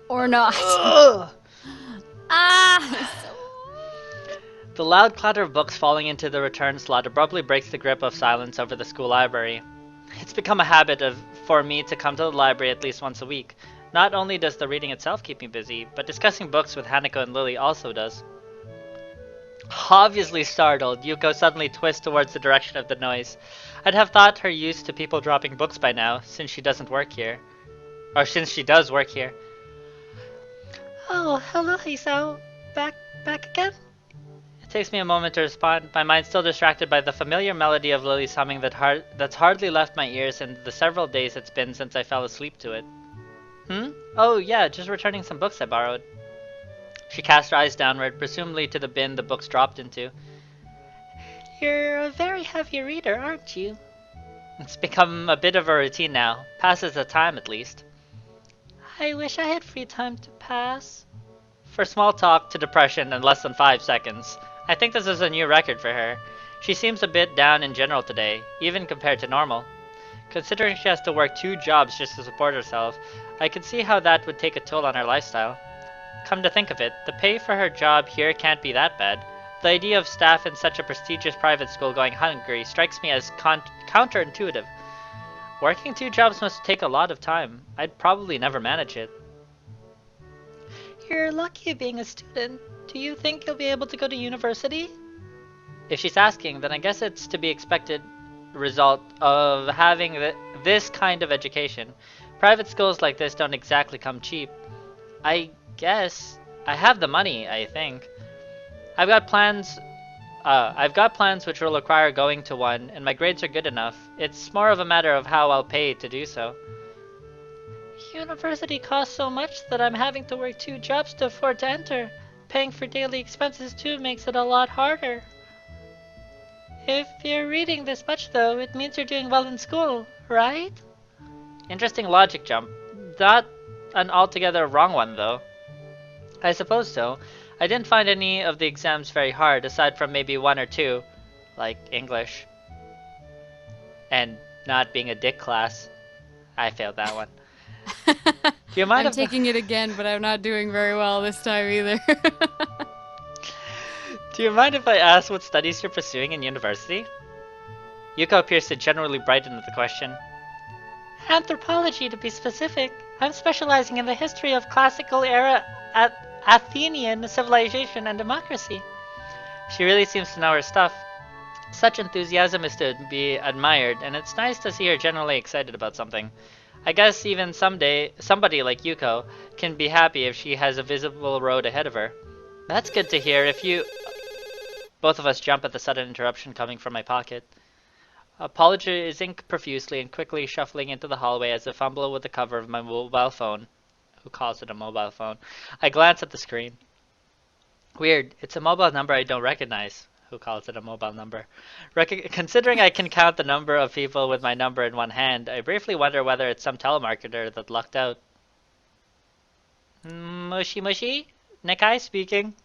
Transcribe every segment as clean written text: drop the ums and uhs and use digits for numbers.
Or not. Ugh. Ah! The loud clatter of books falling into the return slot abruptly breaks the grip of silence over the school library. It's become a habit for me to come to the library at least once a week. Not only does the reading itself keep me busy, but discussing books with Hanako and Lily also does. Obviously startled, Yuko suddenly twists towards the direction of the noise. I'd have thought her used to people dropping books by now, since she doesn't work here. Or since she does work here. Oh, hello, Hisao. Back again? It takes me a moment to respond, my mind still distracted by the familiar melody of Lily's humming that's hardly left my ears in the several days it's been since I fell asleep to it. Oh yeah, just returning some books I borrowed. She cast her eyes downward, presumably to the bin the books dropped into. You're a very heavy reader, aren't you? It's become a bit of a routine now. Passes the time, at least. I wish I had free time to pass. For small talk to depression in less than 5 seconds. I think this is a new record for her. She seems a bit down in general today, even compared to normal. Considering she has to work 2 jobs just to support herself, I could see how that would take a toll on her lifestyle. Come to think of it, the pay for her job here can't be that bad. The idea of staff in such a prestigious private school going hungry strikes me as counterintuitive. Working 2 jobs must take a lot of time. I'd probably never manage it. You're lucky being a student. Do you think you'll be able to go to university? If she's asking, then I guess it's to be expected result of having this kind of education. Private schools like this don't exactly come cheap. I guess I have the money, I think. I've got plans which will require going to one, and my grades are good enough. It's more of a matter of how I'll pay to do so. University costs so much that I'm having to work 2 jobs to afford to enter. Paying for daily expenses too makes it a lot harder. If you're reading this much though, it means you're doing well in school, right? Interesting logic jump. Not an altogether wrong one though. I suppose so. I didn't find any of the exams very hard, aside from maybe 1 or 2, like English. And not being a dick class. I failed that one. Do you mind I'm taking it again, but I'm not doing very well this time either. Do you mind if I ask what studies you're pursuing in university? Yuko appears to generally brighten at the question. Anthropology, to be specific. I'm specializing in the history of classical era Athenian civilization and democracy. She really seems to know her stuff. Such enthusiasm is to be admired, and it's nice to see her genuinely excited about something. I guess even someday, somebody like Yuko can be happy if she has a visible road ahead of her. That's good to hear. If you... Both of us jump at the sudden interruption coming from my pocket. Apologizing profusely and quickly shuffling into the hallway as I fumble with the cover of my mobile phone. Who calls it a mobile phone? I glance at the screen. Weird, it's a mobile number I don't recognize. Who calls it a mobile number? Considering I can count the number of people with my number in one hand, I briefly wonder whether it's some telemarketer that lucked out. Mushy mushy? Nakai speaking.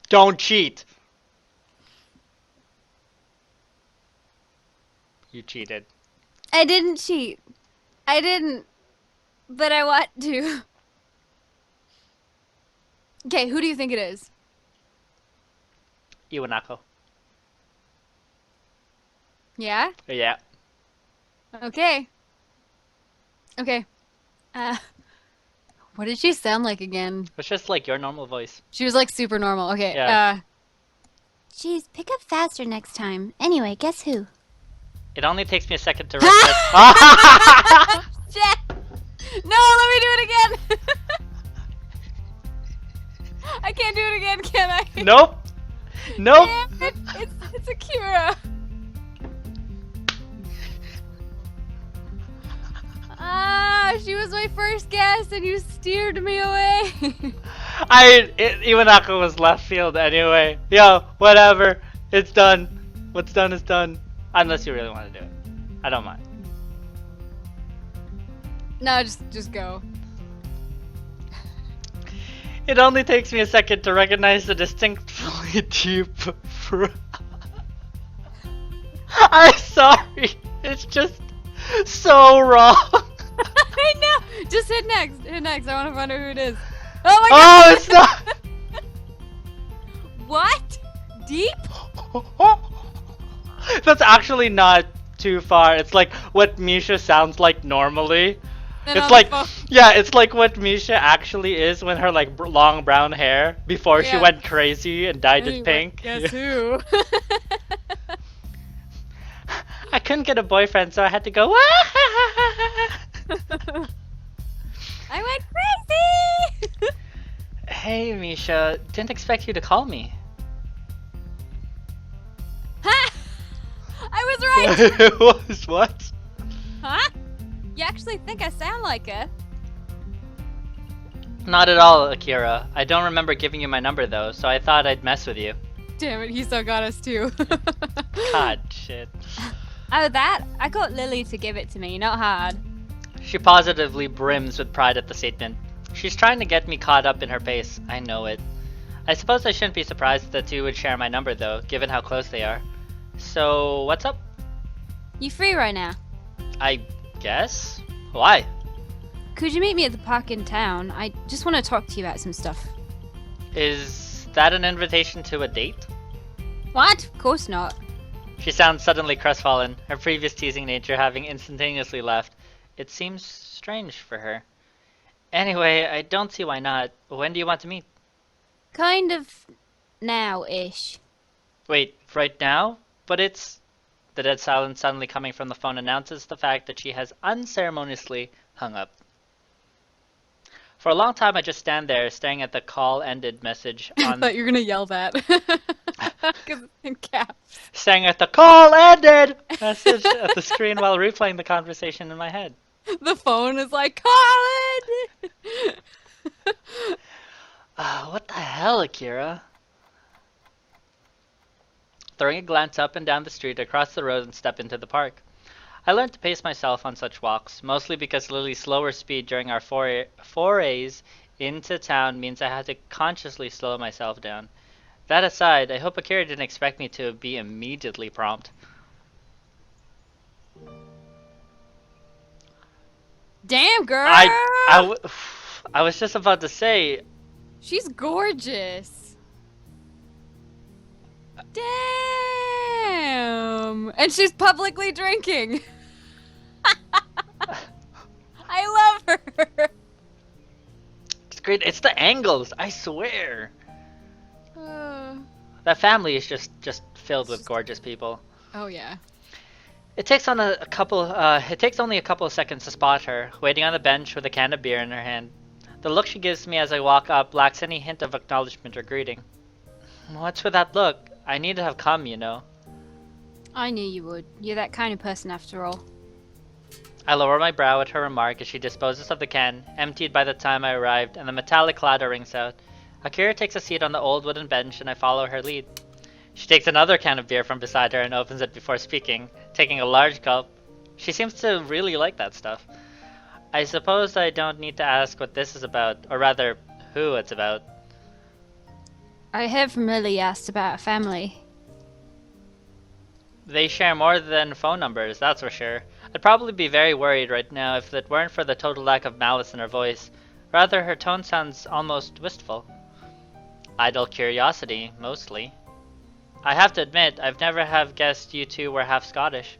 Don't cheat! You cheated. I didn't cheat. I didn't. But I want to. Okay, who do you think it is? Iwanako. Yeah? Yeah. Okay. Okay. What did she sound like again? It's just like your normal voice. She was like super normal. Okay. Yeah. Jeez, pick up faster next time. Anyway, guess who? It only takes me a second to recognize. Shit! No, let me do it again! I can't do it again, can I? Nope. Nope. Damn it, it's Akira. She was my first guess and you steered me away. Iwanako was left field anyway. Yo, whatever. It's done. What's done is done. Unless you really want to do it. I don't mind. No, just go. It only takes me a second to recognize the distinctly deep I'm sorry. It's just So wrong. I know. Just hit next. Hit next. I want to find out who it is. Oh my Oh, god. it's not. What? Deep? That's actually not too far. It's like what Misha sounds like normally. And It's on like, the phone. yeah, it's like what Misha actually is when her like long brown hair before she Yeah. went crazy and dyed it Anyway, pink. Guess who? I couldn't get a boyfriend, so I had to go. I went crazy. Hey, Misha, didn't expect you to call me. Ha! I was right. It was what? Huh? You actually think I sound like her? Not at all, Akira. I don't remember giving you my number though, so I thought I'd mess with you. Damn it, Hisao got us too. God, shit. Oh, that? I got Lily to give it to me, not hard. She positively brims with pride at the statement. She's trying to get me caught up in her pace. I know it. I suppose I shouldn't be surprised that the two would share my number though, given how close they are. So, what's up? You free right now? I guess? Why? Could you meet me at the park in town? I just want to talk to you about some stuff. Is that an invitation to a date? What? Of course not. She sounds suddenly crestfallen, her previous teasing nature having instantaneously left. It seems strange for her. Anyway, I don't see why not. When do you want to meet? Kind of now-ish. Wait, right now? But it's... The dead silence suddenly coming from the phone announces the fact that she has unceremoniously hung up. For a long time I just stand there, staring at the call-ended message I on... thought you were gonna yell that. Because it's in caps. staring at the call-ended message at the screen while replaying the conversation in my head. The phone is like, Colin! What the hell, Akira? Throwing a glance up and down the street, across the road and step into the park. I learned to pace myself on such walks, mostly because Lily's slower speed during our forays into town means I had to consciously slow myself down. That aside, I hope Akira didn't expect me to be immediately prompt. Damn, girl! I was just about to say, She's gorgeous. Damn! And she's publicly drinking. I love her. it's great. It's the angles, I swear. Uh, That family is just filled with gorgeous people. oh yeah. It takes only a couple of seconds to spot her, waiting on the bench with a can of beer in her hand. The look she gives me as I walk up lacks any hint of acknowledgement or greeting. What's with that look? I need to have come, you know. I knew you would. You're that kind of person after all. I lower my brow at her remark as she disposes of the can, emptied by the time I arrived, and the metallic clatter rings out. Akira takes a seat on the old wooden bench and I follow her lead. She takes another can of beer from beside her and opens it before speaking, taking a large gulp. She seems to really like that stuff. I suppose I don't need to ask what this is about, or rather, who it's about. I heard from Lily asked about a family. They share more than phone numbers, that's for sure. I'd probably be very worried right now if it weren't for the total lack of malice in her voice. Rather, her tone sounds almost wistful. Idle curiosity, mostly. I have to admit, I've never have guessed you two were half Scottish.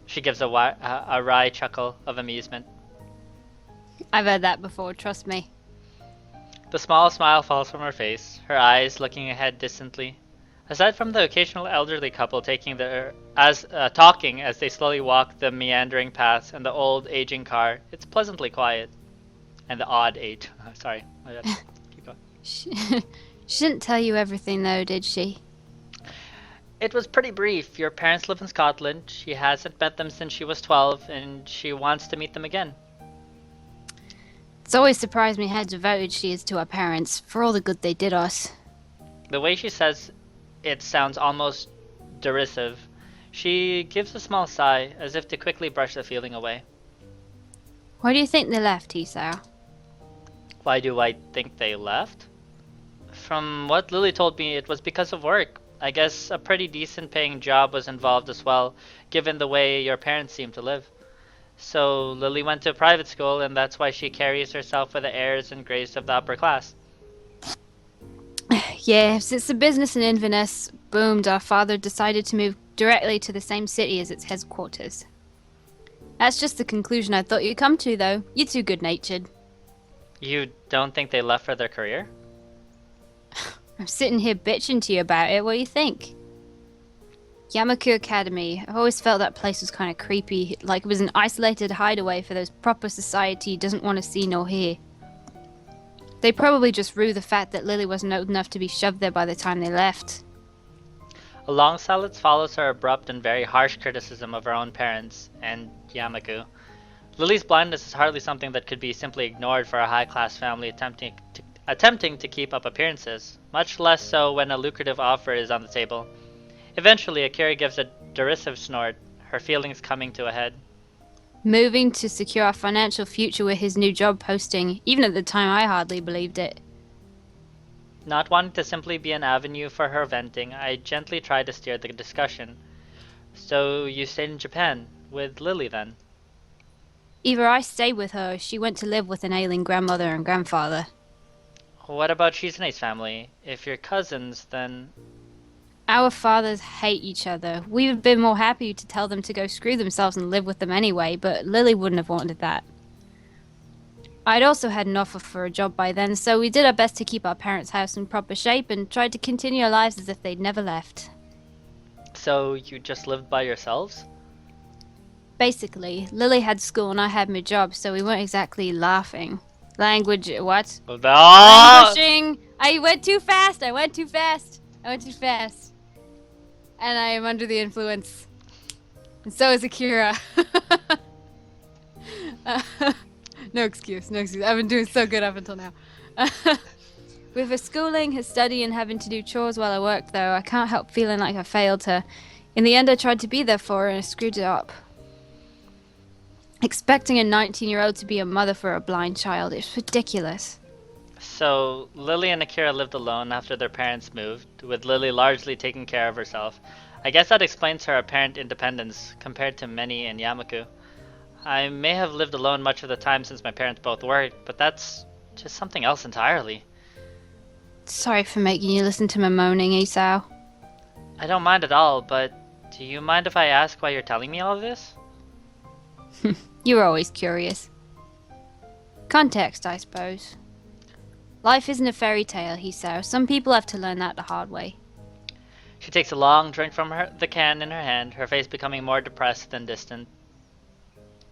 She gives a wry chuckle of amusement. I've heard that before, trust me. The small smile falls from her face, her eyes looking ahead distantly. Aside from the occasional elderly couple talking as they slowly walk the meandering paths and the old aging car, it's pleasantly quiet. And the odd age. Sorry. My bad. Keep going. She didn't tell you everything though, did she? It was pretty brief. Your parents live in Scotland. She hasn't met them since she was 12, and she wants to meet them again. It's always surprised me how devoted she is to her parents, for all the good they did us. The way she says it sounds almost derisive. She gives a small sigh, as if to quickly brush the feeling away. Why do you think they left, Hisao? Why do I think they left? From what Lily told me, it was because of work. I guess a pretty decent paying job was involved as well, given the way your parents seem to live. So Lily went to private school, and that's why she carries herself with the airs and grace of the upper class. Yeah, since the business in Inverness boomed, our father decided to move directly to the same city as its headquarters. That's just the conclusion I thought you'd come to, though. You're too good-natured. You don't think they left for their career? I'm sitting here bitching to you about it. What do you think? Yamaku Academy. I've always felt that place was kind of creepy, like it was an isolated hideaway for those proper society doesn't want to see nor hear. They probably just rue the fact that Lily wasn't old enough to be shoved there by the time they left. A long silence follows her abrupt and very harsh criticism of her own parents and Yamaku. Lily's blindness is hardly something that could be simply ignored for a high-class family attempting to keep up appearances, much less so when a lucrative offer is on the table. Eventually, Akira gives a derisive snort, her feelings coming to a head. Moving to secure our financial future with his new job posting. Even at the time, I hardly believed it. Not wanting to simply be an avenue for her venting, I gently tried to steer the discussion. So you stayed in Japan with Lily then? Either I stayed with her or she went to live with an ailing grandmother and grandfather. What about Shizune's family? If you're cousins, then... Our fathers hate each other. We'd have been more happy to tell them to go screw themselves and live with them anyway, but Lily wouldn't have wanted that. I'd also had an offer for a job by then, so we did our best to keep our parents' house in proper shape and tried to continue our lives as if they'd never left. So you just lived by yourselves? Basically, Lily had school and I had my job, so we weren't exactly laughing. Language, what? Ah! Languishing! I went too fast! I went too fast! And I am under the influence. And so is Akira. No excuse. I've been doing so good up until now. With her schooling, her study, and having to do chores while I worked, though, I can't help feeling like I failed her. In the end, I tried to be there for her and I screwed it up. Expecting a 19-year-old to be a mother for a blind child, it's ridiculous. So, Lily and Akira lived alone after their parents moved, with Lily largely taking care of herself. I guess that explains her apparent independence compared to many in Yamaku. I may have lived alone much of the time since my parents both worked, but that's just something else entirely. Sorry for making you listen to my moaning, Hisao. I don't mind at all, but do you mind if I ask why you're telling me all of this? You were always curious. Context, I suppose. Life isn't a fairy tale, Hisao. Some people have to learn that the hard way. She takes a long drink from the can in her hand, her face becoming more depressed than distant.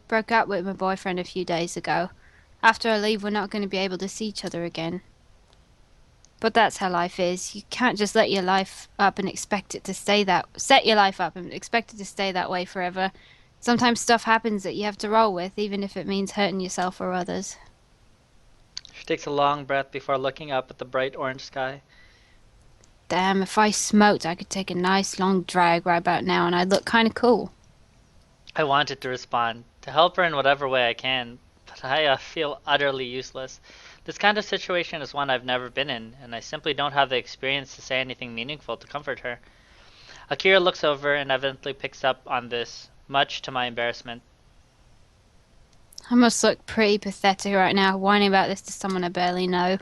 Broke up with my boyfriend a few days ago. After I leave, we're not going to be able to see each other again. But that's how life is. You can't just let your life up and expect it to stay that... Set your life up and expect it to stay that way forever. Sometimes stuff happens that you have to roll with, even if it means hurting yourself or others. She takes a long breath before looking up at the bright orange sky. Damn, if I smoked, I could take a nice long drag right about now and I'd look kind of cool. I wanted to respond, to help her in whatever way I can, but I feel utterly useless. This kind of situation is one I've never been in, and I simply don't have the experience to say anything meaningful to comfort her. Akira looks over and evidently picks up on this, much to my embarrassment. I must look pretty pathetic right now, whining about this to someone I barely know.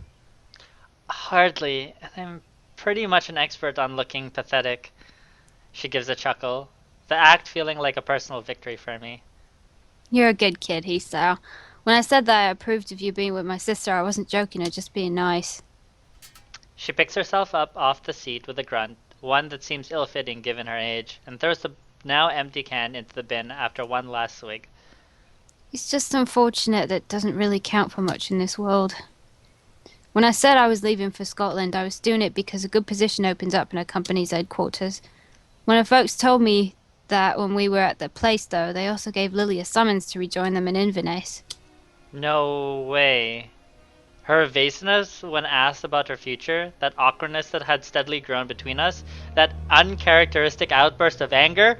Hardly, and I'm pretty much an expert on looking pathetic. She gives a chuckle, the act feeling like a personal victory for me. You're a good kid, Hisao. When I said that I approved of you being with my sister, I wasn't joking, I was just being nice. She picks herself up off the seat with a grunt, one that seems ill-fitting given her age, and throws the now empty can into the bin after one last swig. It's just unfortunate that doesn't really count for much in this world. When I said I was leaving for Scotland, I was doing it because a good position opened up in a company's headquarters. When the folks told me that when we were at the place, though, they also gave Lily a summons to rejoin them in Inverness. No way. Her evasiveness when asked about her future, that awkwardness that had steadily grown between us, that uncharacteristic outburst of anger,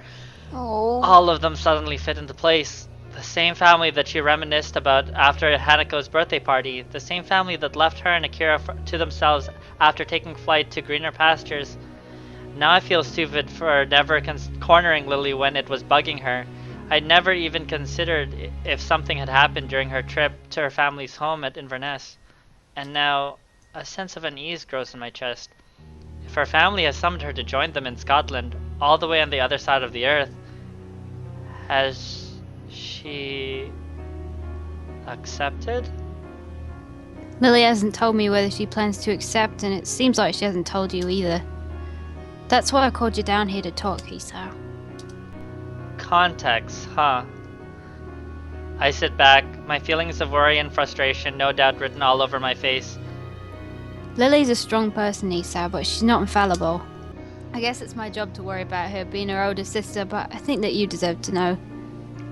all of them suddenly fit into place. The same family that she reminisced about after Hanako's birthday party, the same family that left her and Akira to themselves after taking flight to greener pastures. Now I feel stupid for never cornering Lily when it was bugging her. I never even considered if something had happened during her trip to her family's home at Inverness. And now, a sense of unease grows in my chest. If her family has summoned her to join them in Scotland, all the way on the other side of the earth, has she accepted? Lily hasn't told me whether she plans to accept, and it seems like she hasn't told you either. That's why I called you down here to talk, Hisao. Context, huh? I sit back, my feelings of worry and frustration no doubt written all over my face. Lily's a strong person, Hisao, but she's not infallible. I guess it's my job to worry about her being her older sister, but I think that you deserve to know.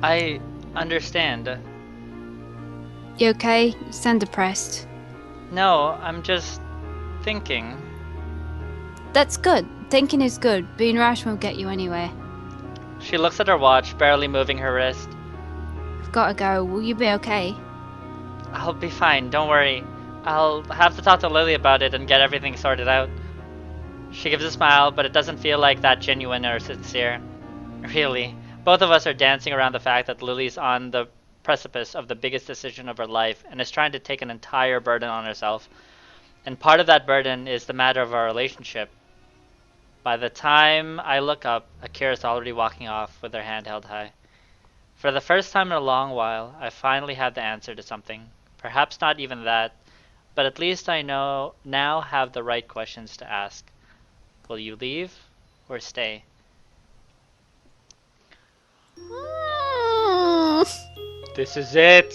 I understand. You okay? You sound depressed. No, I'm just thinking. That's good. Thinking is good. Being rash won't get you anywhere. She looks at her watch, barely moving her wrist. I've gotta go. Will you be okay? I'll be fine, don't worry. I'll have to talk to Lily about it and get everything sorted out. She gives a smile, but it doesn't feel like that genuine or sincere. Really, both of us are dancing around the fact that Lily's on the precipice of the biggest decision of her life and is trying to take an entire burden on herself. And part of that burden is the matter of our relationship. By the time I look up, Akira's already walking off with her hand held high. For the first time in a long while, I finally have the answer to something. Perhaps not even that, but at least I now have the right questions to ask. Will you leave or stay? This is it!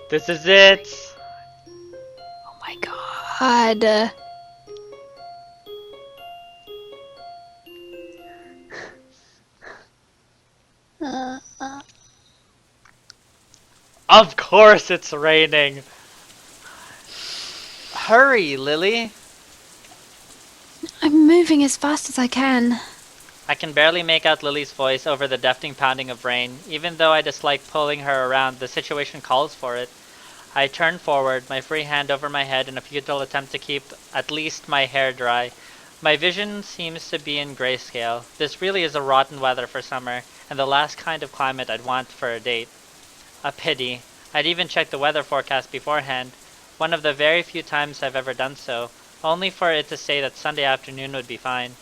This is it! Oh my god. Of course it's raining! Hurry, Lily! I'm moving as fast as I can. I can barely make out Lily's voice over the deafening pounding of rain. Even though I dislike pulling her around, the situation calls for it. I turn forward, my free hand over my head in a futile attempt to keep at least my hair dry. My vision seems to be in grayscale. This really is a rotten weather for summer, and the last kind of climate I'd want for a date. A pity. I'd even checked the weather forecast beforehand, one of the very few times I've ever done so, only for it to say that Sunday afternoon would be fine.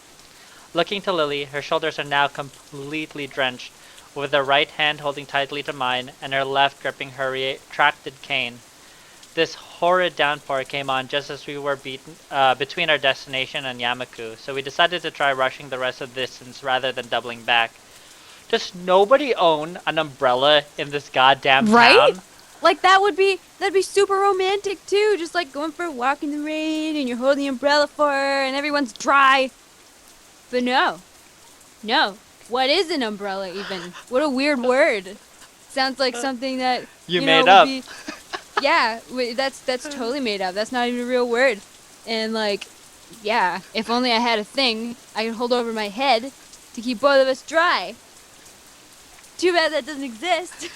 Looking to Lily, her shoulders are now completely drenched, with her right hand holding tightly to mine and her left gripping her retracted cane. This horrid downpour came on just as we were between our destination and Yamaku, so we decided to try rushing the rest of the distance rather than doubling back. Does nobody own an umbrella in this goddamn town? Like that'd be super romantic too. Just like going for a walk in the rain and you're holding the umbrella for her and everyone's dry. But no. What is an umbrella even? What a weird word. Sounds like something that You know, made would up. Be, yeah, that's totally made up. That's not even a real word. And like, yeah, if only I had a thing I could hold over my head to keep both of us dry. Too bad that doesn't exist.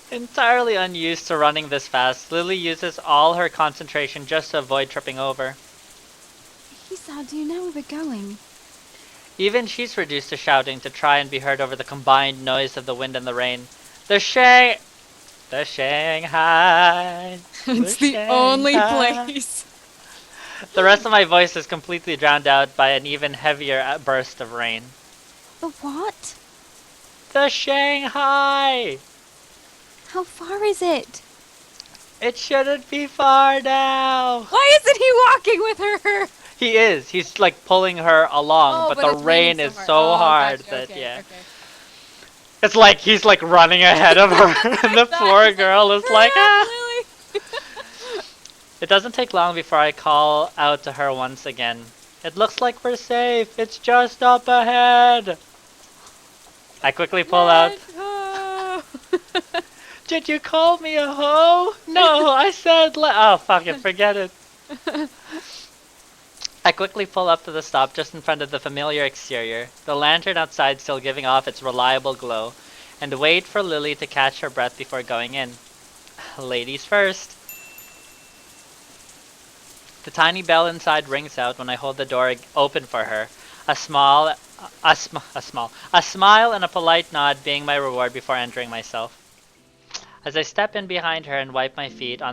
Entirely unused to running this fast, Lily uses all her concentration just to avoid tripping over. Hisao, do you know where we're going? Even she's reduced to shouting to try and be heard over the combined noise of the wind and the rain. The Shanghai. It's the only Shanghai. place. The rest of my voice is completely drowned out by an even heavier burst of rain. The what? The Shanghai! How far is it? It shouldn't be far now! Why isn't he walking with her? He is. He's like pulling her along, but the it's rain raining is so hard gotcha. that, Okay, yeah. okay. It's like he's like running ahead of her, and the poor girl is like, ah! Lily. It doesn't take long before I call out to her once again. It looks like we're safe. It's just up ahead. I quickly pull out. Did you call me a hoe? No, I said oh, fuck it, forget it. I quickly pull up to the stop just in front of the familiar exterior, the lantern outside still giving off its reliable glow, and wait for Lily to catch her breath before going in. Ladies first. The tiny bell inside rings out when I hold the door open for her. A small, a smile and a polite nod being my reward before entering myself. As I step in behind her and wipe my feet,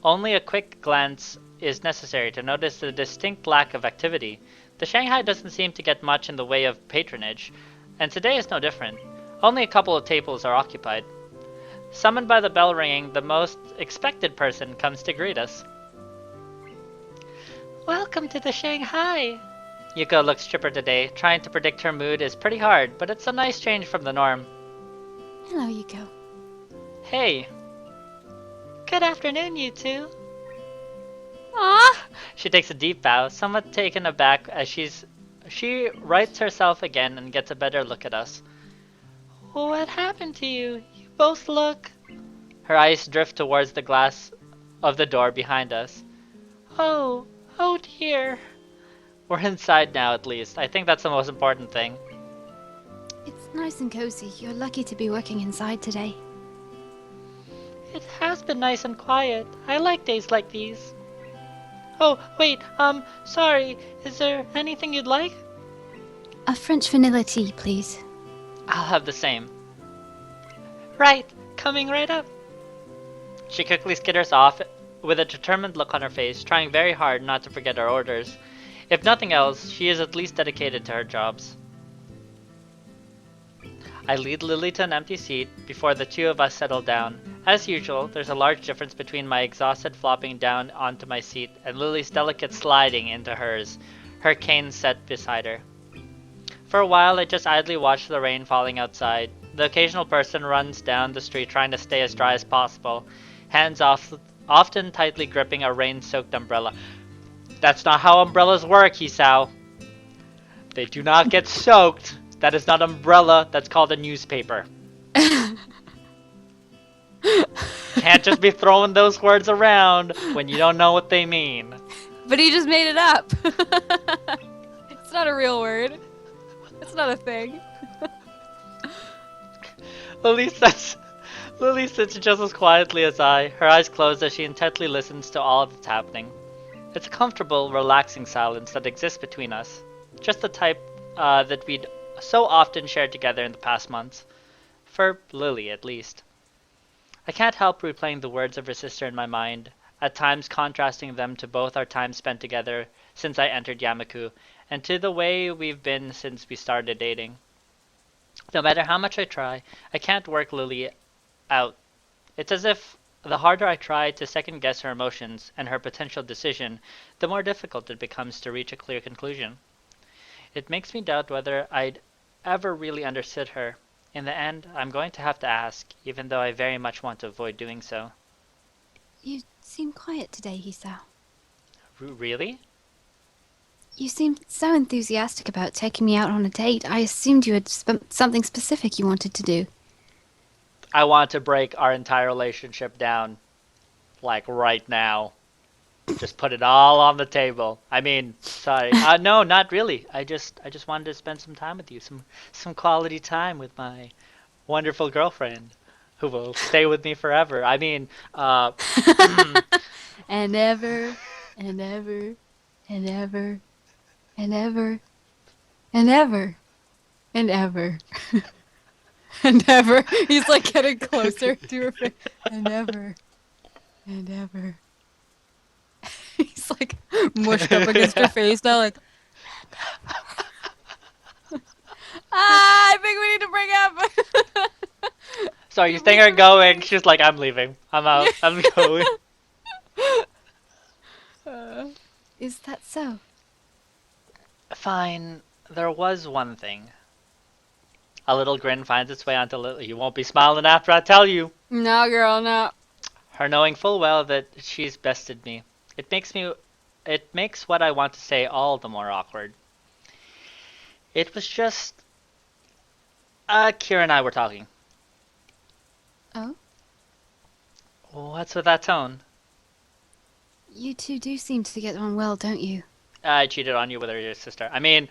only a quick glance is necessary to notice the distinct lack of activity. The Shanghai doesn't seem to get much in the way of patronage, and today is no different. Only a couple of tables are occupied. Summoned by the bell ringing, the most expected person comes to greet us. Welcome to the Shanghai! Yuko looks chipper today. Trying to predict her mood is pretty hard, but it's a nice change from the norm. Hello, Yuko. Hey. Good afternoon, you two. Ah! She takes a deep bow, somewhat taken aback as she rights herself again and gets a better look at us. What happened to you? You both look... Her eyes drift towards the glass of the door behind us. Oh dear. We're inside now, at least. I think that's the most important thing. It's nice and cozy. You're lucky to be working inside today. It has been nice and quiet. I like days like these. Oh, wait, sorry. Is there anything you'd like? A French vanilla tea, please. I'll have the same. Right, coming right up. She quickly skitters off with a determined look on her face, trying very hard not to forget our orders. If nothing else, she is at least dedicated to her jobs. I lead Lily to an empty seat before the two of us settle down. As usual, there's a large difference between my exhausted flopping down onto my seat and Lily's delicate sliding into hers, her cane set beside her. For a while, I just idly watch the rain falling outside. The occasional person runs down the street trying to stay as dry as possible, hands off, often tightly gripping a rain-soaked umbrella. That's not how umbrellas work, Hisao. They do not get soaked. That is not umbrella, that's called a newspaper. Can't just be throwing those words around when you don't know what they mean. But he just made it up. It's not a real word. It's not a thing. Lily sits just as quietly as I, her eyes closed as she intently listens to all that's happening. It's a comfortable, relaxing silence that exists between us. Just the type that we'd so often shared together in the past months. For Lily, at least. I can't help replaying the words of her sister in my mind, at times contrasting them to both our time spent together since I entered Yamaku, and to the way we've been since we started dating. No matter how much I try, I can't work Lily out. It's as if the harder I try to second-guess her emotions and her potential decision, the more difficult it becomes to reach a clear conclusion. It makes me doubt whether I'd ever really understood her. In the end, I'm going to have to ask, even though I very much want to avoid doing so. You seem quiet today, Hisao. Really? You seemed so enthusiastic about taking me out on a date. I assumed you had something specific you wanted to do. I want to break our entire relationship down, like right now. Just put it all on the table. I mean, sorry. No, not really. I just wanted to spend some time with you, some quality time with my wonderful girlfriend, who will stay with me forever. I mean, And ever, and ever, and ever, and ever, and ever, and ever, and ever. He's like getting closer to her face. And ever, and ever. He's like mushed up against her face now, like. I think we need to break up. sorry, you think her going? She's like, I'm leaving. I'm out. I'm going. Is that so? Fine. There was one thing. A little grin finds its way onto Lily. You won't be smiling after I tell you. No, girl, no. Her knowing full well that she's bested me. It makes what I want to say all the more awkward. It was just... Kira and I were talking. Oh? What's with that tone? You two do seem to get on well, don't you? I cheated on you with your sister. I mean...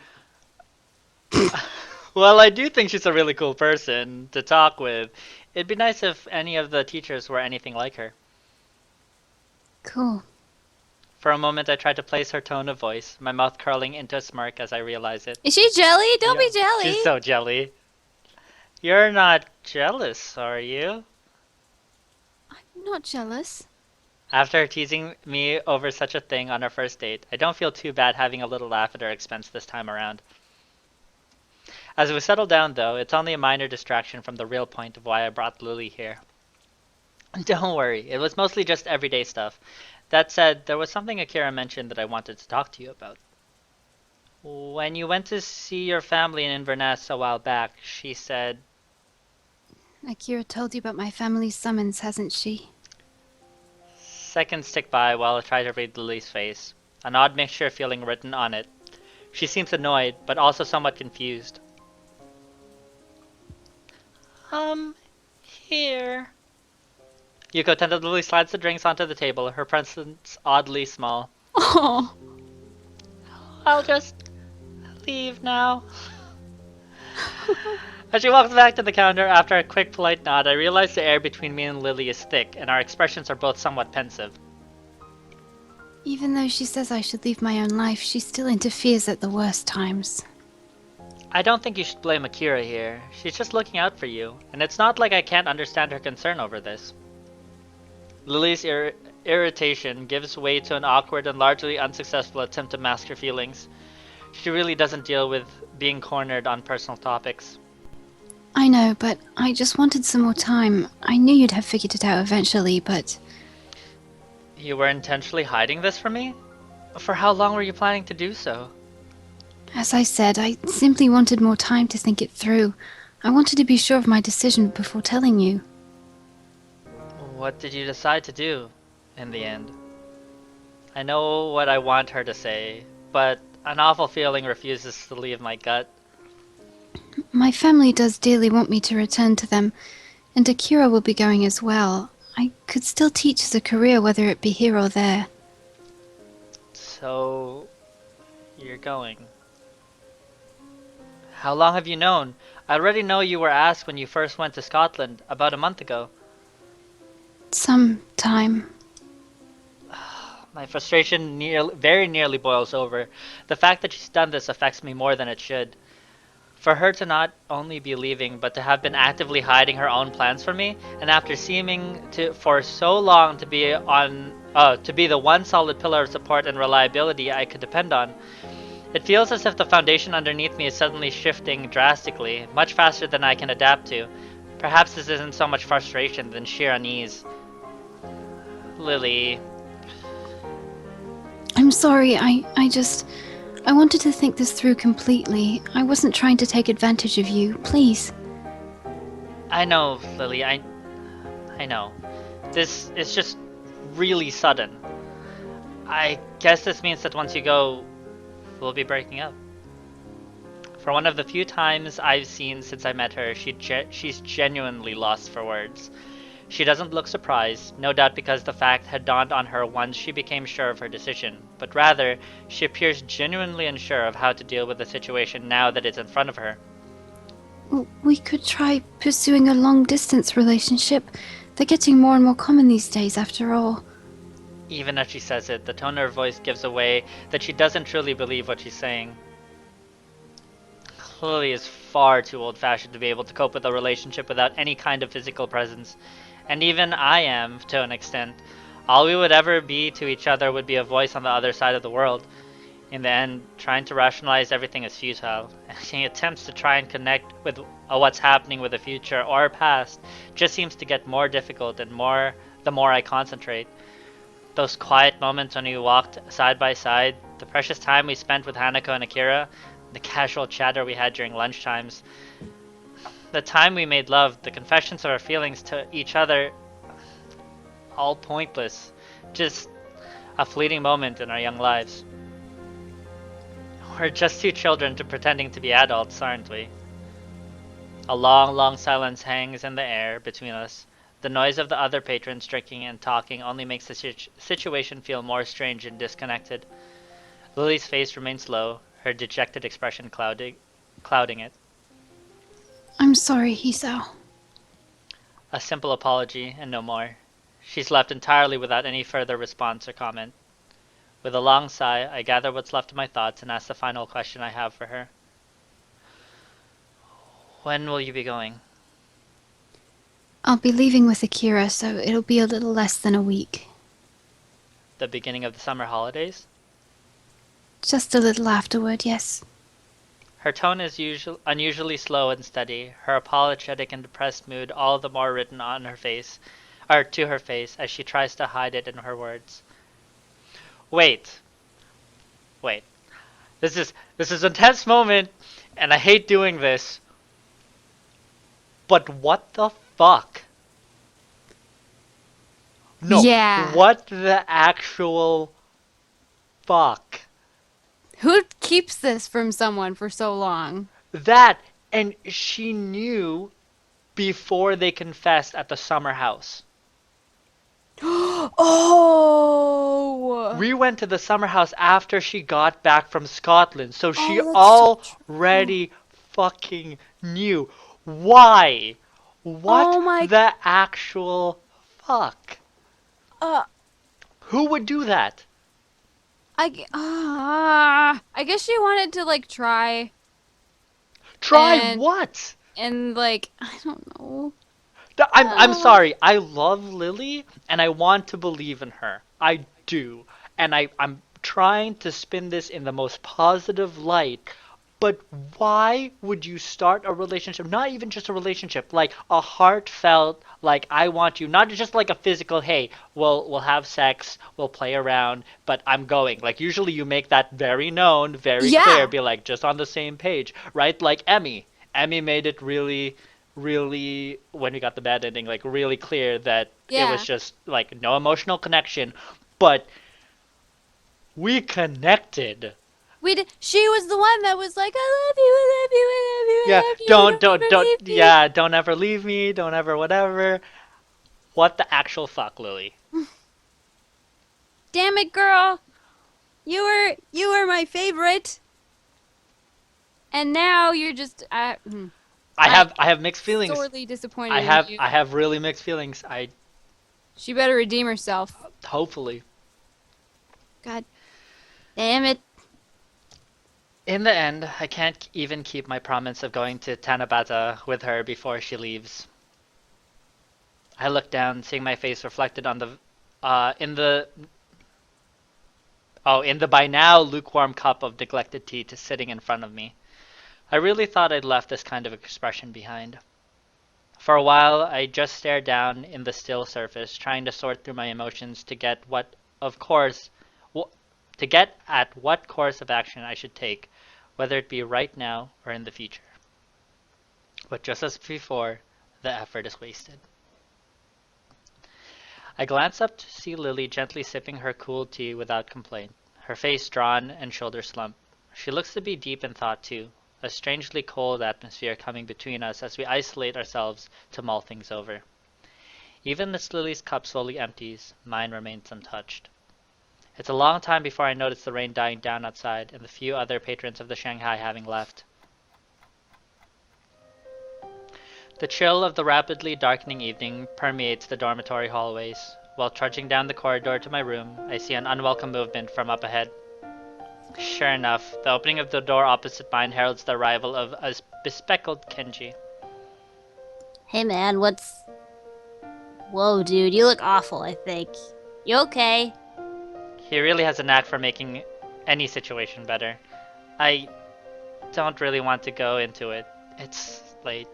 well, I do think she's a really cool person to talk with. It'd be nice if any of the teachers were anything like her. Cool. For a moment, I tried to place her tone of voice, my mouth curling into a smirk as I realized it. Is she jelly? Don't be jelly. She's so jelly. You're not jealous, are you? I'm not jealous. After teasing me over such a thing on our first date, I don't feel too bad having a little laugh at her expense this time around. As we settle down, though, it's only a minor distraction from the real point of why I brought Lily here. Don't worry, it was mostly just everyday stuff. That said, there was something Akira mentioned that I wanted to talk to you about. When you went to see your family in Inverness a while back, she said, Akira told you about my family's summons, hasn't she? seconds tick by while I try to read Lily's face, an odd mixture of feeling written on it. She seems annoyed, but also somewhat confused. Here. Yuko tentatively slides the drinks onto the table, her presence oddly small. Oh. I'll just leave now. As she walks back to the counter, after a quick polite nod, I realize the air between me and Lily is thick, and our expressions are both somewhat pensive. Even though she says I should leave my own life, she still interferes at the worst times. I don't think you should blame Akira here. She's just looking out for you, and it's not like I can't understand her concern over this. Lily's irritation gives way to an awkward and largely unsuccessful attempt to mask her feelings. She really doesn't deal with being cornered on personal topics. I know, but I just wanted some more time. I knew you'd have figured it out eventually, but... You were intentionally hiding this from me? For how long were you planning to do so? As I said, I simply wanted more time to think it through. I wanted to be sure of my decision before telling you. What did you decide to do, in the end? I know what I want her to say, but an awful feeling refuses to leave my gut. My family does dearly want me to return to them, and Akira will be going as well. I could still teach as a career, whether it be here or there. So, you're going. How long have you known? I already know you were asked when you first went to Scotland, about a month ago. Some time. My frustration very nearly boils over. The fact that she's done this affects me more than it should. For her to not only be leaving, but to have been actively hiding her own plans from me, and after seeming for so long to be the one solid pillar of support and reliability I could depend on, it feels as if the foundation underneath me is suddenly shifting drastically, much faster than I can adapt to. Perhaps this isn't so much frustration than sheer unease. Lily. I'm sorry, I wanted to think this through completely. I wasn't trying to take advantage of you. Please. I know, Lily, I know. This is just really sudden. I guess this means that once you go, we'll be breaking up. For one of the few times I've seen since I met her, she's genuinely lost for words. She doesn't look surprised, no doubt because the fact had dawned on her once she became sure of her decision, but rather, she appears genuinely unsure of how to deal with the situation now that it's in front of her. We could try pursuing a long-distance relationship. They're getting more and more common these days, after all. Even as she says it, the tone of her voice gives away that she doesn't truly believe what she's saying. Lily is far too old-fashioned to be able to cope with a relationship without any kind of physical presence. And even I am, to an extent. All we would ever be to each other would be a voice on the other side of the world. In the end, trying to rationalize everything is futile. Any attempts to try and connect with what's happening with the future or past just seems to get more difficult and the more I concentrate. Those quiet moments when we walked side by side, the precious time we spent with Hanako and Akira, the casual chatter we had during lunchtimes, the time we made love, the confessions of our feelings to each other, all pointless. Just a fleeting moment in our young lives. We're just two children pretending to be adults, aren't we? A long, long silence hangs in the air between us. The noise of the other patrons drinking and talking only makes the situation feel more strange and disconnected. Lily's face remains low, her dejected expression clouding it. I'm sorry, Hisao. A simple apology and no more. She's left entirely without any further response or comment. With a long sigh, I gather what's left of my thoughts and ask the final question I have for her. When will you be going? I'll be leaving with Akira, so it'll be a little less than a week. The beginning of the summer holidays? Just a little afterward, yes. Her tone is unusually slow and steady, her apologetic and depressed mood all the more written on her face, or to her face, as she tries to hide it in her words. Wait. Wait. This is a tense moment, and I hate doing this. But what the fuck? No. Yeah. What the actual fuck? Who keeps this from someone for so long? That, and she knew before they confessed at the summer house. Oh! We went to the summer house after she got back from Scotland, so she Oh, that's so true. already fucking knew. Why? What Oh my- the actual fuck? Uh, Who would do that? I guess she wanted to like try Try and what? like I don't know. I'm Uh, sorry. I love Lily and I want to believe in her. I do. And I'm trying to spin this in the most positive light. But why would you start a relationship? Not even just a relationship, like a heartfelt, like I want you, not just like a physical, hey, we'll have sex, we'll play around, but I'm going. Like usually you make that very known, very clear, Yeah. be like just on the same page, right? Like Emmy. Emmy made it really, really, when we got the bad ending, like really clear that it was Yeah. just like no emotional connection, but we connected. She was the one that was like, I love you, I love you, I love you, Yeah, I love you, don't don't don't ever don't leave me. yeah, don't ever leave me, don't ever whatever. What the actual fuck, Lily? Damn it, girl. You were my favorite. And now you're just I have mixed feelings. sorely disappointed in you. I have really mixed feelings. I She better redeem herself. hopefully. God damn it. In the end, I can't even keep my promise of going to Tanabata with her before she leaves. I look down, seeing my face reflected on the in the by now lukewarm cup of neglected tea sitting in front of me. I really thought I'd left this kind of expression behind. For a while, I just stared down in the still surface, trying to sort through my emotions to get to get at what course of action I should take, whether it be right now or in the future. But just as before, the effort is wasted. I glance up to see Lily gently sipping her cool tea without complaint, her face drawn and shoulders slumped. She looks to be deep in thought too, a strangely cold atmosphere coming between us as we isolate ourselves to mull things over. Even as Lily's cup slowly empties, mine remains untouched. It's a long time before I notice the rain dying down outside and the few other patrons of the Shanghai having left. The chill of the rapidly darkening evening permeates the dormitory hallways. While trudging down the corridor to my room, I see an unwelcome movement from up ahead. Sure enough, the opening of the door opposite mine heralds the arrival of a bespectacled Kenji. Hey man, what's... Whoa, dude, you look awful, I think. You okay? He really has a knack for making any situation better. I don't really want to go into it. It's late.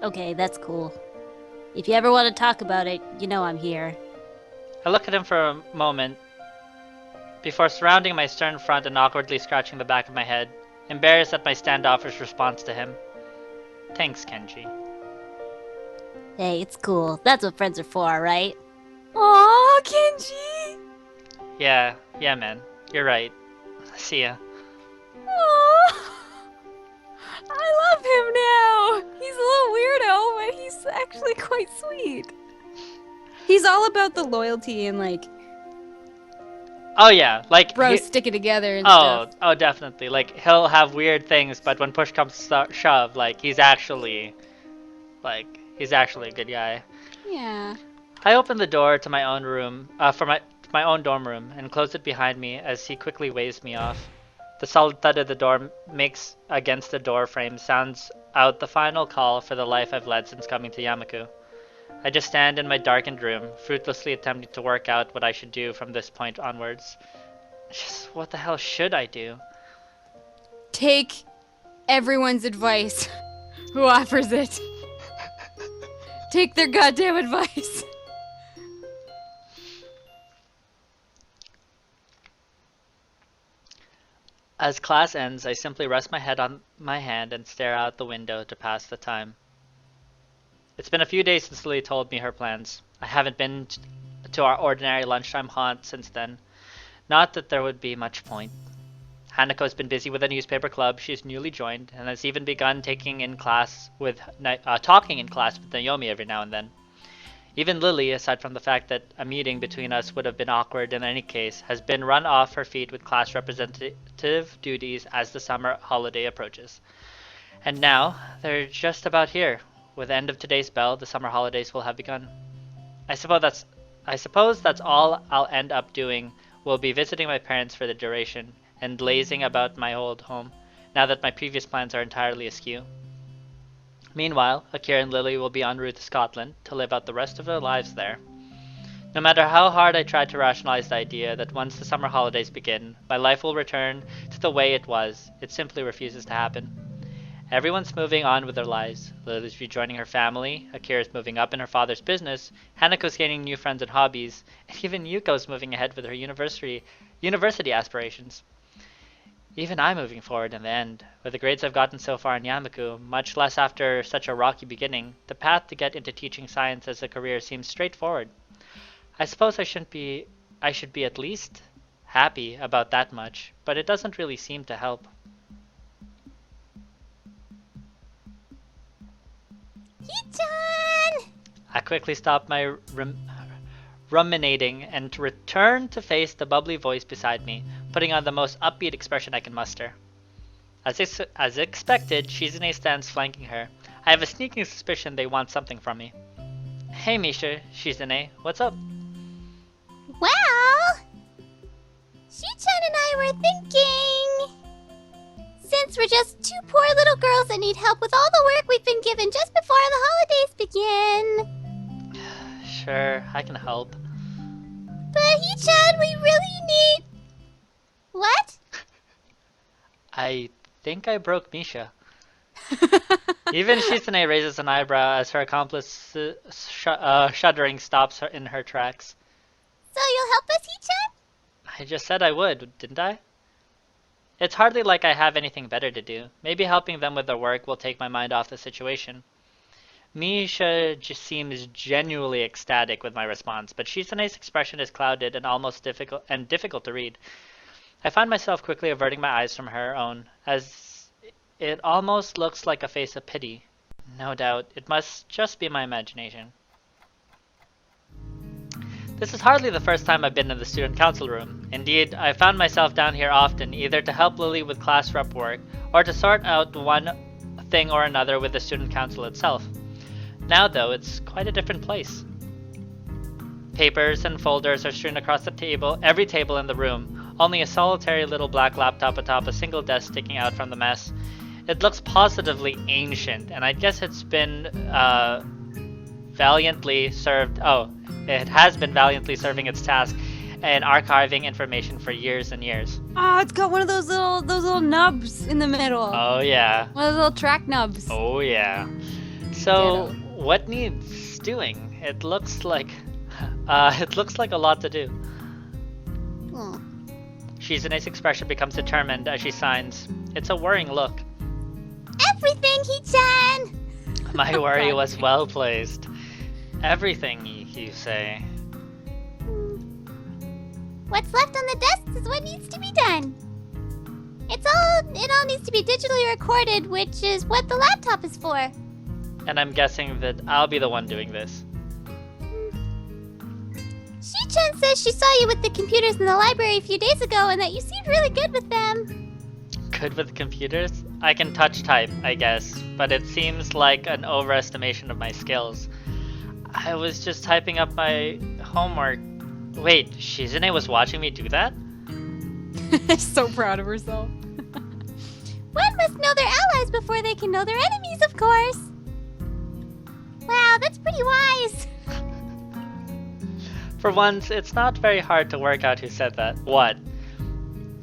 Okay, that's cool. If you ever want to talk about it, you know I'm here. I look at him for a moment, before surrounding my stern front and awkwardly scratching the back of my head, embarrassed at my standoffish response to him. Thanks, Kenji. Hey, it's cool. That's what friends are for, right? Aw, Kenji. Yeah, man. You're right. See ya. Aw. I love him now. He's a little weirdo, but he's actually quite sweet. He's all about the loyalty and like Oh yeah, like bros he- sticking together and oh, stuff. oh definitely. Like he'll have weird things, but when push comes to shove, like he's actually a good guy. Yeah. I opened the door to my own room, to my own dorm room and close it behind me as he quickly waves me off. The solid thud of the door makes against the door frame sounds out the final call for the life I've led since coming to Yamaku. I just stand in my darkened room, fruitlessly attempting to work out what I should do from this point onwards. Just what the hell should I do? Take everyone's advice who offers it. Take their goddamn advice. As class ends, I simply rest my head on my hand and stare out the window to pass the time. It's been a few days since Lily told me her plans. I haven't been to our ordinary lunchtime haunt since then. Not that there would be much point. Hanako has been busy with a newspaper club she's newly joined, and has even begun talking in class with Naomi every now and then. Even Lily, aside from the fact that a meeting between us would have been awkward in any case, has been run off her feet with class representative duties as the summer holiday approaches. And now, they're just about here. With the end of today's bell, the summer holidays will have begun. I suppose that's all I'll end up doing, will be visiting my parents for the duration, and lazing about my old home, now that my previous plans are entirely askew. Meanwhile, Akira and Lily will be en route to Scotland to live out the rest of their lives there. No matter how hard I try to rationalize the idea that once the summer holidays begin, my life will return to the way it was, it simply refuses to happen. Everyone's moving on with their lives. Lily's rejoining her family, Akira's moving up in her father's business, Hanako's gaining new friends and hobbies, and even Yuko's moving ahead with her university aspirations. Even I'm moving forward in the end. With the grades I've gotten so far in Yamaku, much less after such a rocky beginning, the path to get into teaching science as a career seems straightforward. I suppose I should be at least happy about that much, but it doesn't really seem to help. Hichan! I quickly stop my ruminating and to return to face the bubbly voice beside me, putting on the most upbeat expression I can muster. As expected, Shizune stands flanking her. I have a sneaking suspicion they want something from me. Hey Misha, Shizune, what's up? Well, Shichan and I were thinking, since we're just two poor little girls that need help with all the work we've been given just before the holidays begin. Sure, I can help. But Hichan, we really need... What? I think I broke Misha. Even Shizune raises an eyebrow as her accomplice shuddering stops her in her tracks. So you'll help us, Hichan? I just said I would, didn't I? It's hardly like I have anything better to do. Maybe helping them with their work will take my mind off the situation. Misha just seems genuinely ecstatic with my response, but Shizune's expression is clouded and almost difficult to read. I find myself quickly averting my eyes from her own, as it almost looks like a face of pity. No doubt, it must just be my imagination. This is hardly the first time I've been in the student council room. Indeed, I found myself down here often, either to help Lily with class rep work, or to sort out one thing or another with the student council itself. Now though, it's quite a different place. Papers and folders are strewn across the table, every table in the room, only a solitary little black laptop atop a single desk sticking out from the mess. It looks positively ancient, and I guess it's been valiantly served. Oh, it has been valiantly serving its task and archiving information for years and years. Oh, it's got one of those little nubs in the middle. Oh yeah. One of those little track nubs. Oh yeah. So what needs doing? It looks like a lot to do. Shizune's expression becomes determined as she signs. It's a worrying look. Everything, Hichan! My worry was well placed. Everything, you say. What's left on the desk is what needs to be done. It all needs to be digitally recorded, which is what the laptop is for. And I'm guessing that I'll be the one doing this. Shichan says she saw you with the computers in the library a few days ago and that you seemed really good with them. Good with computers? I can touch type, I guess, but it seems like an overestimation of my skills. I was just typing up my homework Wait, Shizune was watching me do that? So proud of herself. One must know their allies before they can know their enemies, of course. Wow, that's pretty wise. For once, it's not very hard to work out who said that. What?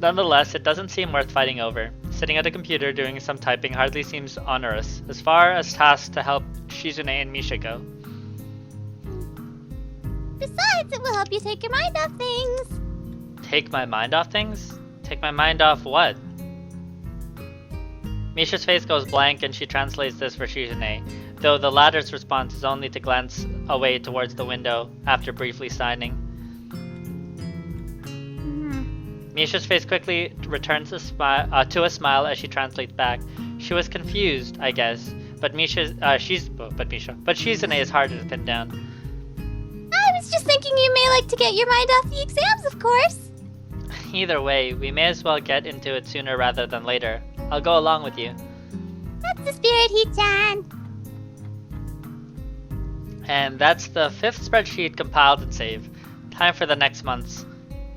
Nonetheless, it doesn't seem worth fighting over. Sitting at a computer doing some typing hardly seems onerous, as far as tasks to help Shizune and Misha go. Besides, it will help you take your mind off things. Take my mind off things? Take my mind off what? Misha's face goes blank and she translates this for Shizune, though the latter's response is only to glance away towards the window after briefly signing. Misha's face quickly returns to a smile as she translates back. She was confused, I guess, but Shizune is harder to pin down. I was just thinking you may like to get your mind off the exams, of course. Either way, we may as well get into it sooner rather than later. I'll go along with you. That's the spirit, Hee-chan. And that's the 5th spreadsheet compiled and saved. Time for the next month's.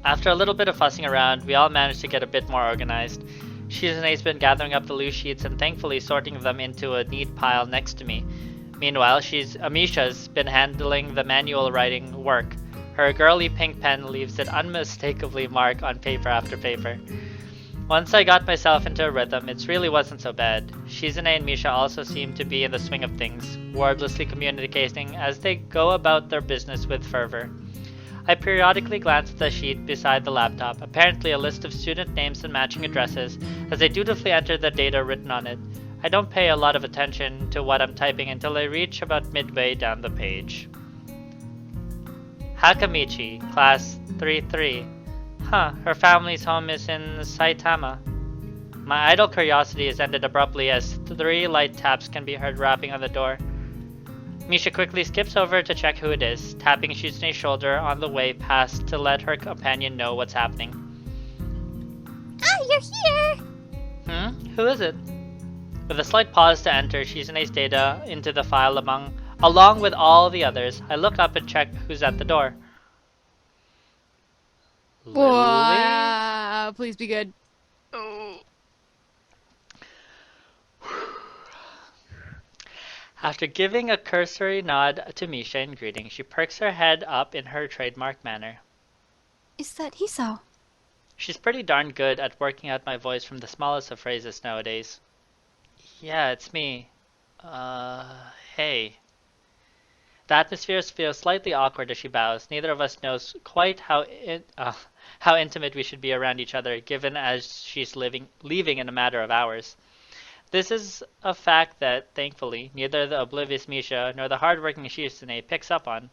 After a little bit of fussing around, we all managed to get a bit more organized. Shizune's been gathering up the loose sheets and thankfully sorting them into a neat pile next to me. Meanwhile, Amisha's been handling the manual writing work. Her girly pink pen leaves it unmistakably marked on paper after paper. Once I got myself into a rhythm, it really wasn't so bad. Shizune and Misha also seem to be in the swing of things, wordlessly communicating as they go about their business with fervor. I periodically glance at the sheet beside the laptop, apparently a list of student names and matching addresses, as I dutifully enter the data written on it. I don't pay a lot of attention to what I'm typing until I reach about midway down the page. Hakamichi, class 3-3. Huh, her family's home is in Saitama. My idle curiosity is ended abruptly as 3 light taps can be heard rapping on the door. Misha quickly skips over to check who it is, tapping Shizune's shoulder on the way past to let her companion know what's happening. Ah, you're here! Who is it? With a slight pause to enter Shizune's data into the file along with all the others, I look up and check who's at the door. Wow, please be good. After giving a cursory nod to Misha in greeting, she perks her head up in her trademark manner. Is that Hisao? She's pretty darn good at working out my voice from the smallest of phrases nowadays. Yeah, it's me. Hey. The atmosphere feels slightly awkward as she bows. Neither of us knows quite how intimate we should be around each other, given as she's leaving in a matter of hours. This is a fact that, thankfully, neither the oblivious Misha nor the hard-working Shizune picks up on.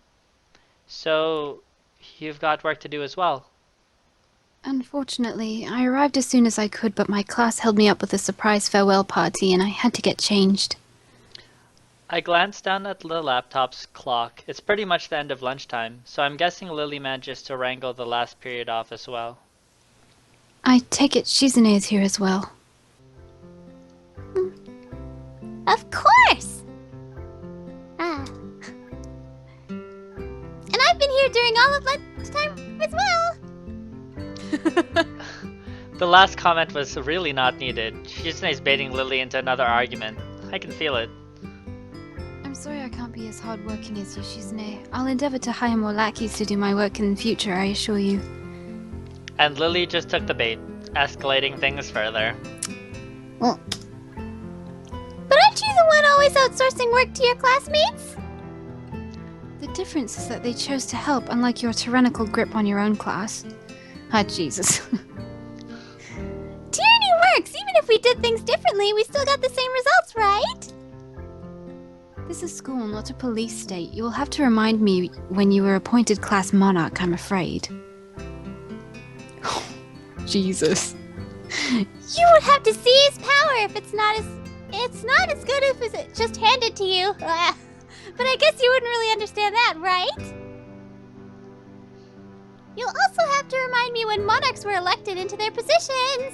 So, you've got work to do as well. Unfortunately, I arrived as soon as I could, but my class held me up with a surprise farewell party and I had to get changed. I glanced down at the laptop's clock. It's pretty much the end of lunchtime, so I'm guessing Lily manages to wrangle the last period off as well. I take it Shizune is here as well. Of course! Ah. And I've been here during all of lunchtime as well. The last comment was really not needed. Shizune's baiting Lily into another argument. I can feel it. I'm sorry I can't be as hardworking as you, Shizune. I'll endeavor to hire more lackeys to do my work in the future, I assure you. And Lily just took the bait, escalating things further. But aren't you the one always outsourcing work to your classmates? The difference is that they chose to help, unlike your tyrannical grip on your own class. Ah, Jesus. Tyranny works! Even if we did things differently, we still got the same results, right? This is school, not a police state. You will have to remind me when you were appointed class monarch, I'm afraid. Jesus. You would have to seize power if it's not as good if it's just handed to you. But I guess you wouldn't really understand that, right? You'll also have to remind me when monarchs were elected into their positions.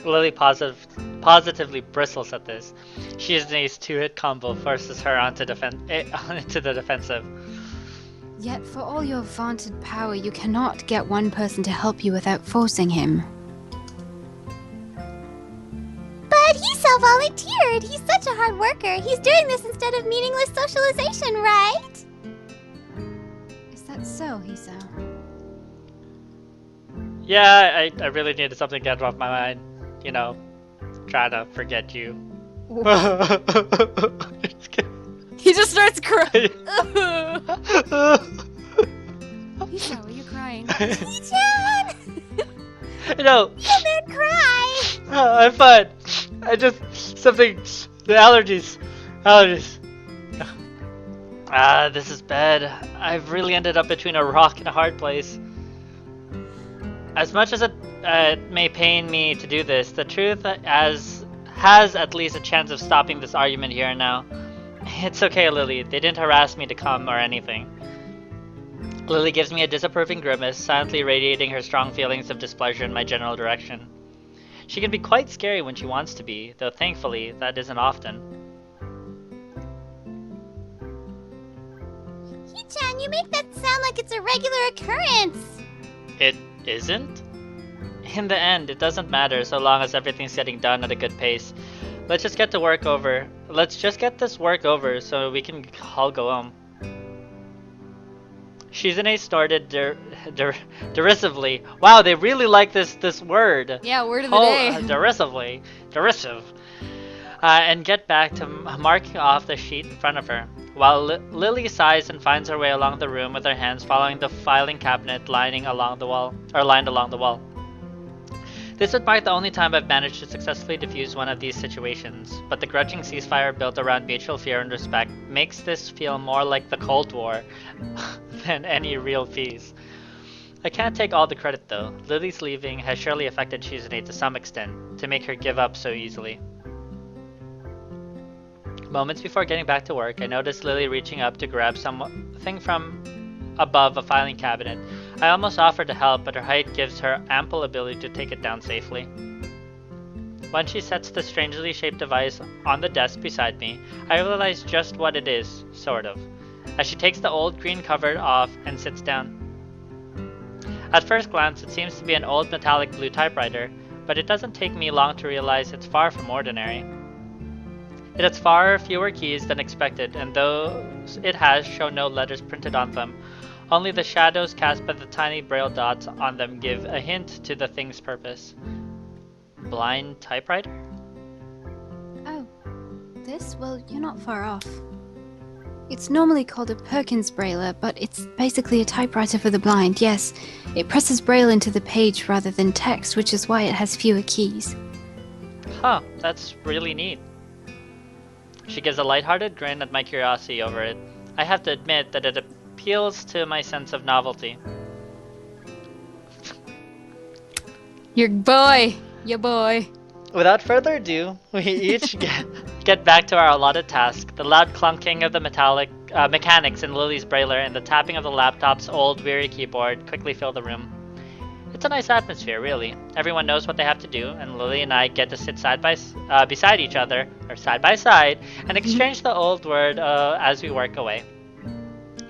Lily positively bristles at this. Shizune's 2-hit combo forces her into the defensive. Yet for all your vaunted power, you cannot get one person to help you without forcing him. But Hisao volunteered! He's such a hard worker. He's doing this instead of meaningless socialization, right? Is that so, Hisao? Yeah, I really needed something to get off my mind. You know, try to forget you. He just starts crying. Hisao, are you crying? Chan! You know, You did cry! I'm fine. I just something. The allergies. This is bad. I've really ended up between a rock and a hard place. As much as it may pain me to do this, the truth has at least a chance of stopping this argument here and now. It's okay, Lily. They didn't harass me to come or anything. Lily gives me a disapproving grimace, silently radiating her strong feelings of displeasure in my general direction. She can be quite scary when she wants to be, though thankfully that isn't often. Chan, you make that sound like it's a regular occurrence! It isn't? In the end, it doesn't matter so long as everything's getting done at a good pace. Let's just get this work over so we can all go home. Shizune snorted derisively. Wow, they really like this word. Yeah, word of the day. Derisively. Derisive. And get back to marking off the sheet in front of her, while Lily sighs and finds her way along the room with her hands following the filing cabinet lined along the wall. This would mark the only time I've managed to successfully defuse one of these situations, but the grudging ceasefire built around mutual fear and respect makes this feel more like the Cold War than any real peace. I can't take all the credit though. Lily's leaving has surely affected Shizune to some extent, to make her give up so easily. Moments before getting back to work, I noticed Lily reaching up to grab something from above a filing cabinet. I almost offered to help, but her height gives her ample ability to take it down safely. When she sets the strangely shaped device on the desk beside me, I realize just what it is, sort of, as she takes the old green cover off and sits down. At first glance, it seems to be an old metallic blue typewriter, but it doesn't take me long to realize it's far from ordinary. It has far fewer keys than expected, and though it has shown no letters printed on them, only the shadows cast by the tiny braille dots on them give a hint to the thing's purpose. Blind typewriter? Oh, this? Well, you're not far off. It's normally called a Perkins Brailler, but it's basically a typewriter for the blind, yes. It presses braille into the page rather than text, which is why it has fewer keys. Huh, that's really neat. She gives a lighthearted grin at my curiosity over it. I have to admit that it appeals to my sense of novelty. Your boy. Without further ado, we each get back to our allotted task. The loud clunking of the mechanics in Lily's brailler and the tapping of the laptop's old, weary keyboard quickly fill the room. It's a nice atmosphere, really. Everyone knows what they have to do, and Lily and I get to sit beside each other, or side by side, and exchange the old word as we work away.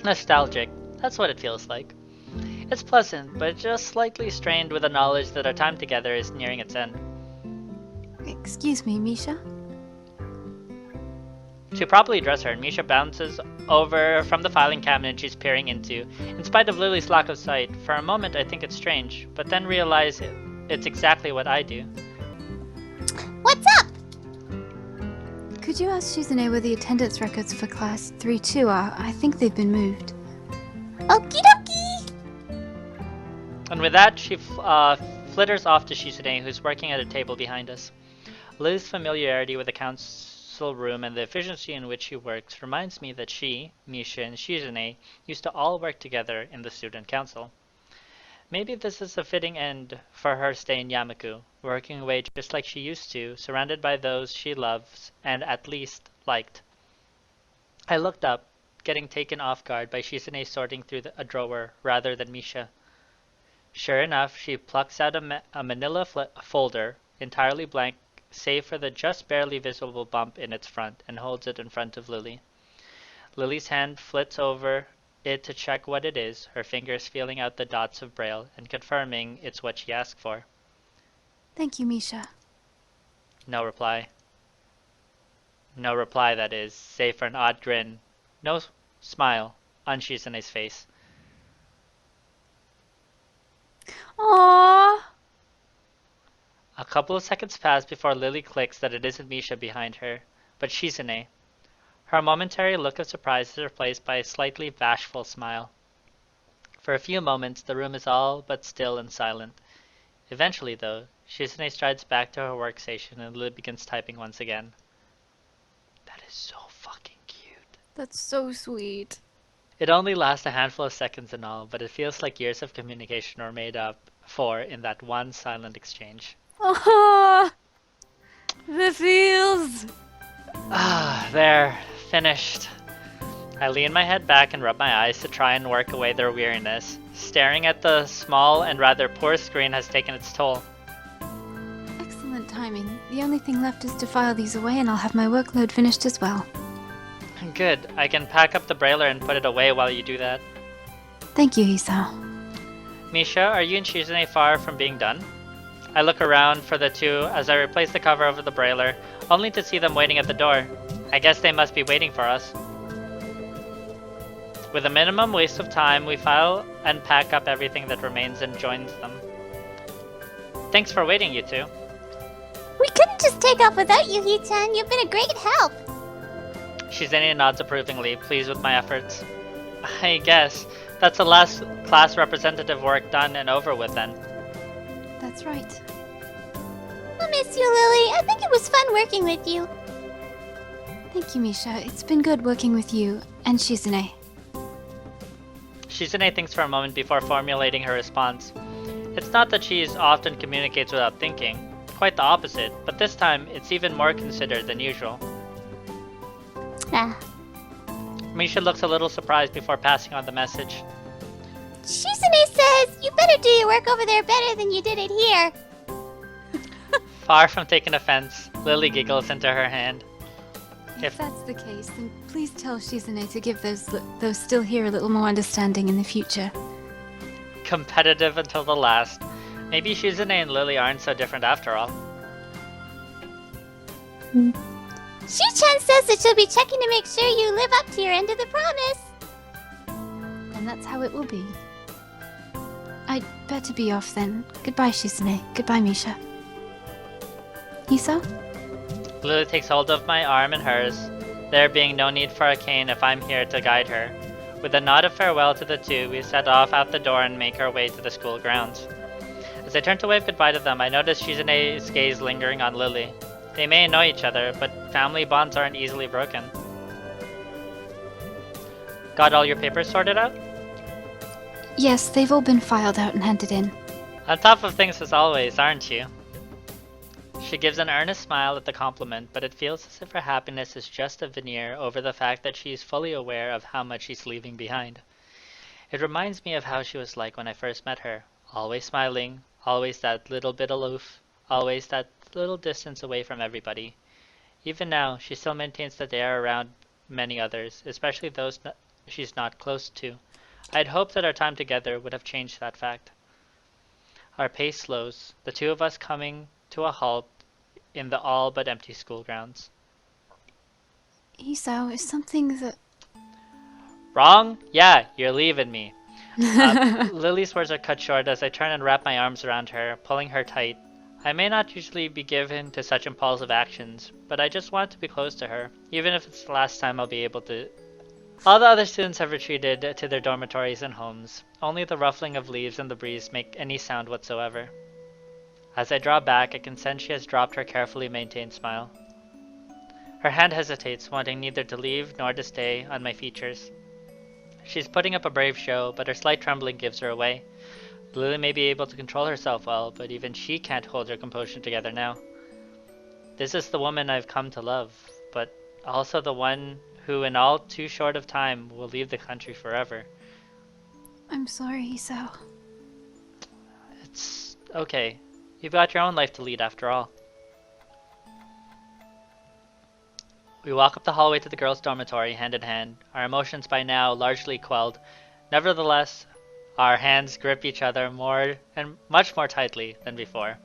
Nostalgic. That's what it feels like. It's pleasant, but just slightly strained with the knowledge that our time together is nearing its end. Excuse me, Misha? To properly address her, Misha bounces over from the filing cabinet she's peering into. In spite of Lily's lack of sight, for a moment I think it's strange, but then realize it's exactly what I do. What's up? Could you ask Shizune where the attendance records for class 3-2 are? I think they've been moved. Okie dokie! And with that, she flitters off to Shizune, who's working at a table behind us. Lily's familiarity with the council room and the efficiency in which she works reminds me that she, Misha, and Shizune used to all work together in the student council. Maybe this is a fitting end for her stay in Yamaku, working away just like she used to, surrounded by those she loves and at least liked. I looked up, getting taken off guard by Shizune sorting through a drawer rather than Misha. Sure enough, she plucks out a manila folder, entirely blank save for the just barely visible bump in its front, and holds it in front of Lily. Lily's hand flits over it to check what it is, her fingers feeling out the dots of braille and confirming it's what she asked for. Thank you, Misha. No reply. No reply, that is, save for an odd grin. No smile on Shizune's face. Aww. A couple of seconds pass before Lily clicks that it isn't Misha behind her, but Shizune. Her momentary look of surprise is replaced by a slightly bashful smile. For a few moments, the room is all but still and silent. Eventually, though, Shizune strides back to her workstation and Lily begins typing once again. That is so fucking cute. That's so sweet. It only lasts a handful of seconds and all, but it feels like years of communication are made up for in that one silent exchange. Aww. The feels. Ah, there. Finished. I lean my head back and rub my eyes to try and work away their weariness. Staring at the small and rather poor screen has taken its toll. Excellent timing. The only thing left is to file these away and I'll have my workload finished as well. Good. I can pack up the brailer and put it away while you do that. Thank you, Hisao. Misha, are you and Shizune far from being done? I look around for the two as I replace the cover over the brailer, only to see them waiting at the door. I guess they must be waiting for us. With a minimum waste of time, we file and pack up everything that remains and joins them. Thanks for waiting, you two. We couldn't just take off without you, Hee-chan. You've been a great help. Shizune nods approvingly, pleased with my efforts. I guess. That's the last class representative work done and over with then. That's right. I'll miss you, Lily. I think it was fun working with you. Thank you, Misha. It's been good working with you and Shizune. Shizune thinks for a moment before formulating her response. It's not that she often communicates without thinking, quite the opposite, but this time it's even more considered than usual. Ah. Misha looks a little surprised before passing on the message. Shizune says you better do your work over there better than you did it here. Far from taking offense, Lily giggles into her hand. If that's the case, then please tell Shizune to give those still here a little more understanding in the future. Competitive until the last. Maybe Shizune and Lily aren't so different after all. Shi-chan says that she'll be checking to make sure you live up to your end of the promise. And that's how it will be. I'd better be off then. Goodbye, Shizune. Goodbye, Misha. Hisao? Lily takes hold of my arm in hers, there being no need for a cane if I'm here to guide her. With a nod of farewell to the two, we set off out the door and make our way to the school grounds. As I turn to wave goodbye to them, I notice Shizune's gaze lingering on Lily. They may annoy each other, but family bonds aren't easily broken. Got all your papers sorted out? Yes, they've all been filed out and handed in. On top of things as always, aren't you? She gives an earnest smile at the compliment, but it feels as if her happiness is just a veneer over the fact that she is fully aware of how much she's leaving behind. It reminds me of how she was like when I first met her. Always smiling, always that little bit aloof, always that little distance away from everybody. Even now, she still maintains that they are around many others, especially those she's not close to. I'd hoped that our time together would have changed that fact. Our pace slows, the two of us coming to a halt in the all but empty school grounds. Hisao, is something that... Wrong? Yeah, you're leaving me. Lily's words are cut short as I turn and wrap my arms around her, pulling her tight. I may not usually be given to such impulsive actions, but I just want to be close to her, even if it's the last time I'll be able to. All the other students have retreated to their dormitories and homes. Only the ruffling of leaves and the breeze make any sound whatsoever. As I draw back, I can sense she has dropped her carefully maintained smile. Her hand hesitates, wanting neither to leave nor to stay on my features. She's putting up a brave show, but her slight trembling gives her away. Lily may be able to control herself well, but even she can't hold her composure together now. This is the woman I've come to love, but also the one who in all too short of time will leave the country forever. I'm sorry, Hisao. It's okay. You've got your own life to lead after all. We walk up the hallway to the girls' dormitory, hand in hand, our emotions by now largely quelled. Nevertheless, our hands grip each other more and much more tightly than before.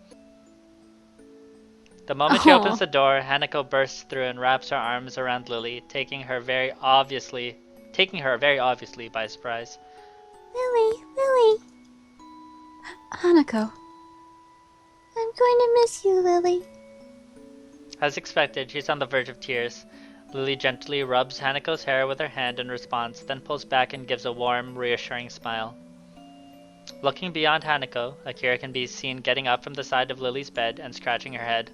The moment she opens Aw. the door, Hanako bursts through and wraps her arms around Lily, taking her very obviously by surprise. Lily, Hanako. I'm going to miss you, Lily. As expected, she's on the verge of tears. Lily gently rubs Hanako's hair with her hand in response, then pulls back and gives a warm, reassuring smile. Looking beyond Hanako, Akira can be seen getting up from the side of Lily's bed and scratching her head.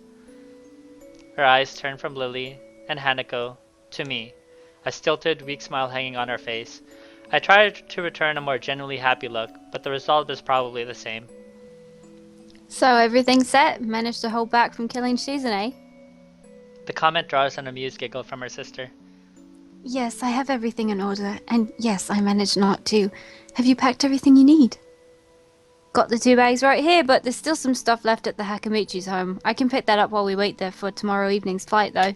Her eyes turn from Lily and Hanako to me, a stilted, weak smile hanging on her face. I try to return a more genuinely happy look, but the result is probably the same. So everything's set? Managed to hold back from killing Shizen, eh? The comment draws an amused giggle from her sister. Yes, I have everything in order. And yes, I managed not to. Have you packed everything you need? Got the 2 bags right here, but there's still some stuff left at the Hakamuchi's home. I can pick that up while we wait there for tomorrow evening's flight, though.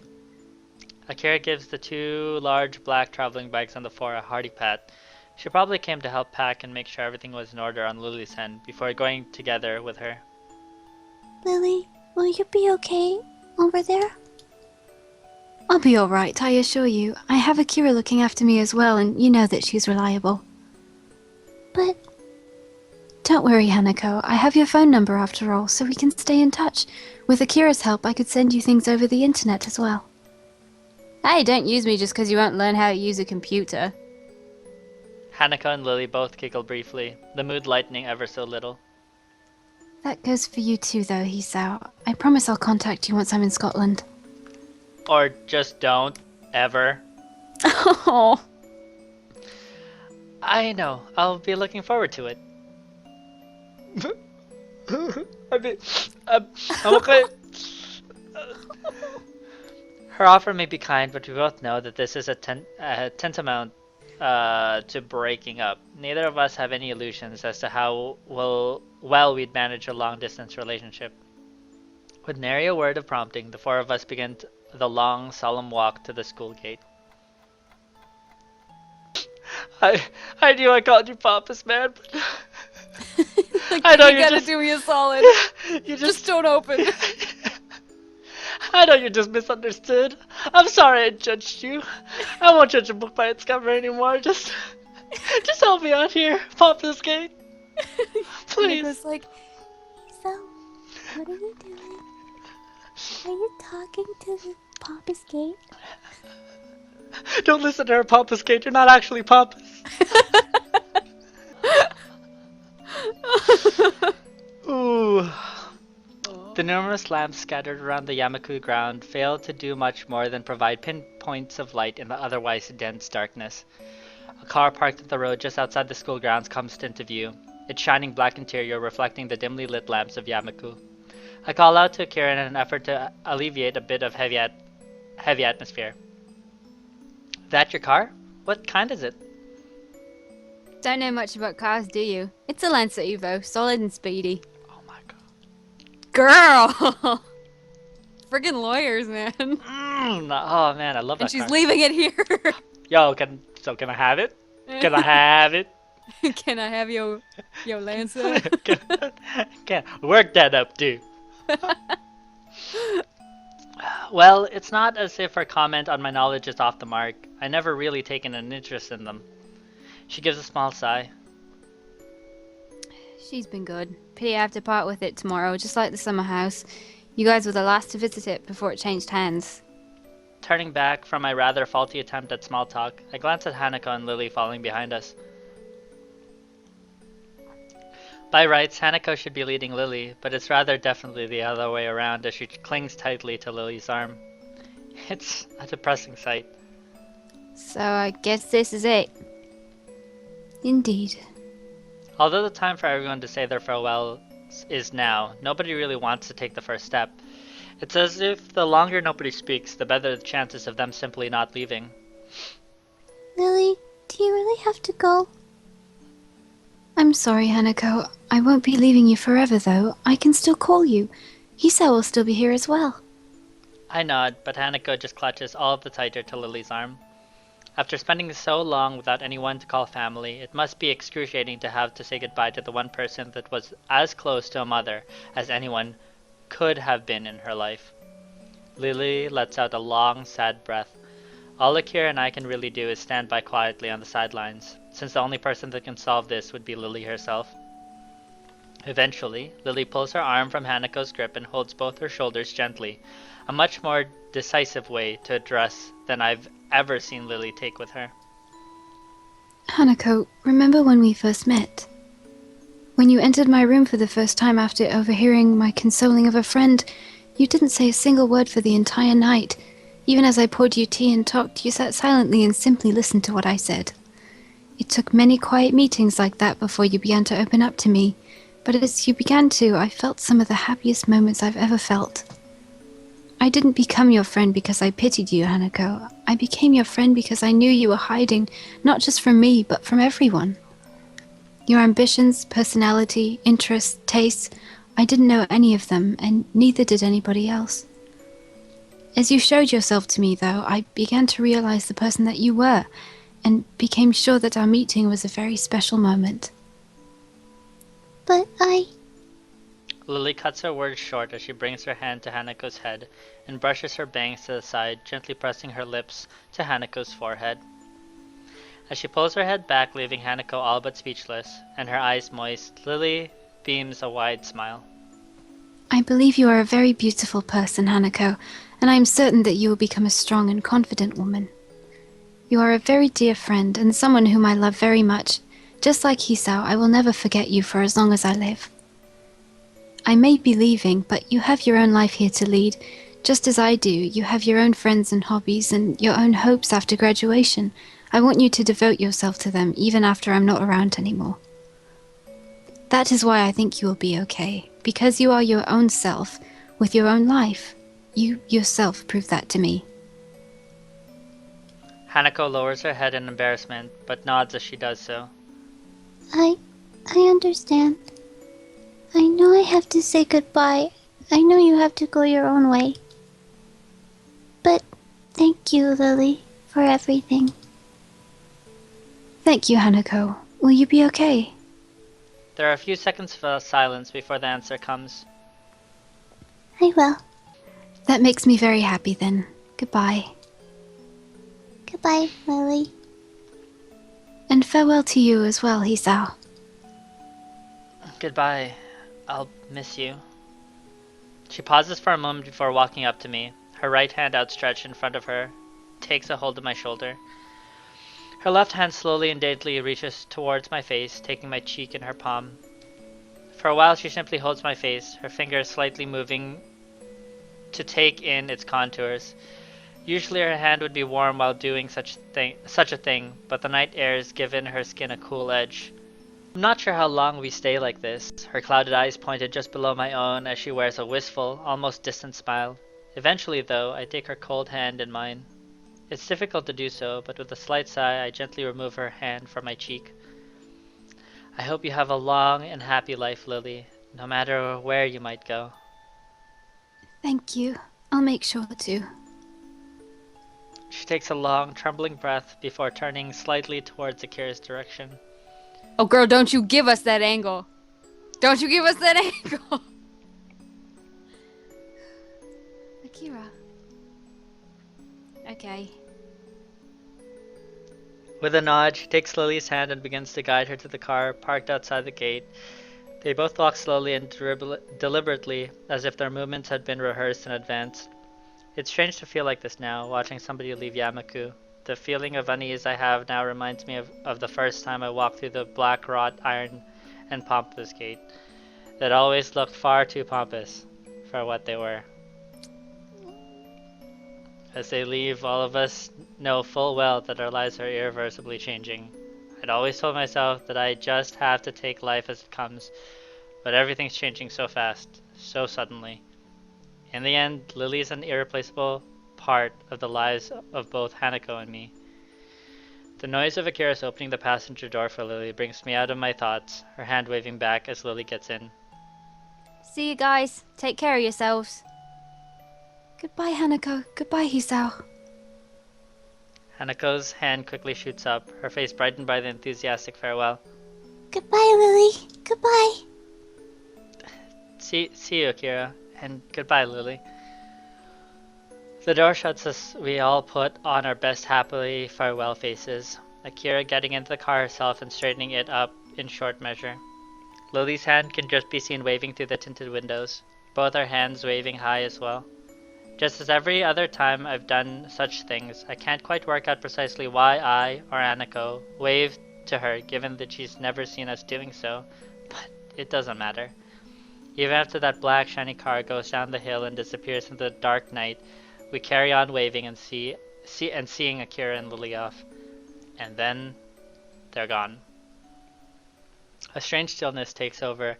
Akira gives the 2 large black traveling bags on the floor a hearty pat. She probably came to help pack and make sure everything was in order on Lily's end before going together with her. Lily, will you be okay over there? I'll be alright, I assure you. I have Akira looking after me as well, and you know that she's reliable. But Don't worry, Hanako. I have your phone number after all, so we can stay in touch. With Akira's help, I could send you things over the internet as well. Hey, don't use me just because you won't learn how to use a computer. Hanako and Lily both giggle briefly, the mood lightening ever so little. That goes for you too, though, Hisao. I promise I'll contact you once I'm in Scotland. Or just don't, ever. Oh. I know, I'll be looking forward to it. I'm okay. Her offer may be kind, but we both know that this is a tantamount to breaking up. Neither of us have any illusions as to how well we'd manage a long-distance relationship. With nary a word of prompting, the 4 of us begin the long, solemn walk to the school gate. I knew I called you Papa's man, but I know you gotta do me a solid. you Just don't open. I know you just misunderstood. I'm sorry I judged you. I won't judge a book by its cover anymore. Just help me out here. Pop this gate. Please. Hanako's like, so, what are you doing? Are you talking to the Papa's gate? Don't listen to her, Papa's gate. You're not actually Papa's. Ooh. The numerous lamps scattered around the Yamaku ground failed to do much more than provide pinpoints of light in the otherwise dense darkness. A car parked at the road just outside the school grounds comes into view, its shining black interior reflecting the dimly lit lamps of Yamaku. I call out to Akira in an effort to alleviate a bit of heavy atmosphere. That your car? What kind is it? Don't know much about cars, do you? It's a Lancer Evo, solid and speedy. Oh my god. Girl! friggin' lawyers, man. Oh man, I love that And she's car. leaving it here. Yo, can I have it? Can I have it? Can I have your Lancer? can work that up, dude. Well, it's not as if her comment on my knowledge is off the mark. I never really taken an interest in them. She gives a small sigh. She's been good. Pity I have to part with it tomorrow, just like the summer house. You guys were the last to visit it before it changed hands. Turning back from my rather faulty attempt at small talk, I glance at Hanako and Lily falling behind us. By rights, Hanako should be leading Lily, but it's rather definitely the other way around as she clings tightly to Lily's arm. It's a depressing sight. So I guess this is it. Indeed. Although the time for everyone to say their farewells is now, nobody really wants to take the first step. It's as if the longer nobody speaks, the better the chances of them simply not leaving. Lily, do you really have to go? I'm sorry, Hanako. I won't be leaving you forever, though. I can still call you. Hisao will still be here as well. I nod, but Hanako just clutches all the tighter to Lily's arm. After spending so long without anyone to call family, it must be excruciating to have to say goodbye to the one person that was as close to a mother as anyone could have been in her life. Lily lets out a long, sad breath. All Akira and I can really do is stand by quietly on the sidelines, since the only person that can solve this would be Lily herself. Eventually, Lily pulls her arm from Hanako's grip and holds both her shoulders gently, a much more decisive way to address than I've ever seen Lily take with her. Hanako, remember when we first met? When you entered my room for the first time after overhearing my consoling of a friend, you didn't say a single word for the entire night. Even as I poured you tea and talked, you sat silently and simply listened to what I said. It took many quiet meetings like that before you began to open up to me, but as you began to, I felt some of the happiest moments I've ever felt. I didn't become your friend because I pitied you, Hanako. I became your friend because I knew you were hiding, not just from me, but from everyone. Your ambitions, personality, interests, tastes, I didn't know any of them, and neither did anybody else. As you showed yourself to me, though, I began to realize the person that you were, and became sure that our meeting was a very special moment. But Lily cuts her words short as she brings her hand to Hanako's head and brushes her bangs to the side, gently pressing her lips to Hanako's forehead. As she pulls her head back, leaving Hanako all but speechless, and her eyes moist, Lily beams a wide smile. I believe you are a very beautiful person, Hanako, and I am certain that you will become a strong and confident woman. You are a very dear friend, and someone whom I love very much. Just like Hisao, I will never forget you for as long as I live. I may be leaving, but you have your own life here to lead. Just as I do, you have your own friends and hobbies, and your own hopes after graduation. I want you to devote yourself to them, even after I'm not around anymore. That is why I think you will be okay, because you are your own self, with your own life. You yourself proved that to me. Hanako lowers her head in embarrassment, but nods as she does so. I understand. I know I have to say goodbye. I know you have to go your own way. But thank you, Lily, for everything. Thank you, Hanako. Will you be okay? There are a few seconds of silence before the answer comes. I will. That makes me very happy then. Goodbye. Goodbye, Lily. And farewell to you as well, Hisao. Goodbye. I'll miss you. She pauses for a moment before walking up to me, her right hand outstretched in front of her, takes a hold of my shoulder. Her left hand slowly and daintily reaches towards my face, taking my cheek in her palm. For a while she simply holds my face, her fingers slightly moving to take in its contours. Usually her hand would be warm while doing such a thing, but the night air has given her skin a cool edge. I'm not sure how long we stay like this, her clouded eyes pointed just below my own as she wears a wistful, almost distant smile. Eventually, though, I take her cold hand in mine. It's difficult to do so, but with a slight sigh, I gently remove her hand from my cheek. I hope you have a long and happy life, Lily, no matter where you might go. Thank you. I'll make sure to. She takes a long, trembling breath before turning slightly towards Akira's direction. Oh, girl, don't you give us that angle. Don't you give us that angle. Akira. Okay. With a nod, she takes Lily's hand and begins to guide her to the car parked outside the gate. They both walk slowly and deliberately, as if their movements had been rehearsed in advance. It's strange to feel like this now, watching somebody leave Yamaku. The feeling of unease I have now reminds me of the first time I walked through the black wrought iron and pompous gate that always looked far too pompous for what they were. As they leave, all of us know full well that our lives are irreversibly changing. I'd always told myself that I just have to take life as it comes, but everything's changing so fast, so suddenly. In the end, Lily is an irreplaceable part of the lives of both Hanako and me. The noise of Akira's opening the passenger door for Lily brings me out of my thoughts, her hand waving back as Lily gets in. See you guys. Take care of yourselves. Goodbye, Hanako. Goodbye, Hisao. Hanako's hand quickly shoots up, her face brightened by the enthusiastic farewell. Goodbye, Lily. Goodbye. See you, Akira, and goodbye, Lily. The door shuts as we all put on our best happily farewell faces, Akira getting into the car herself and straightening it up in short measure. Lily's hand can just be seen waving through the tinted windows, both our hands waving high as well. Just as every other time I've done such things, I can't quite work out precisely why I, or Anako, waved to her given that she's never seen us doing so, but it doesn't matter. Even after that black shiny car goes down the hill and disappears into the dark night, we carry on waving and seeing Akira and Lily off. And then they're gone. A strange stillness takes over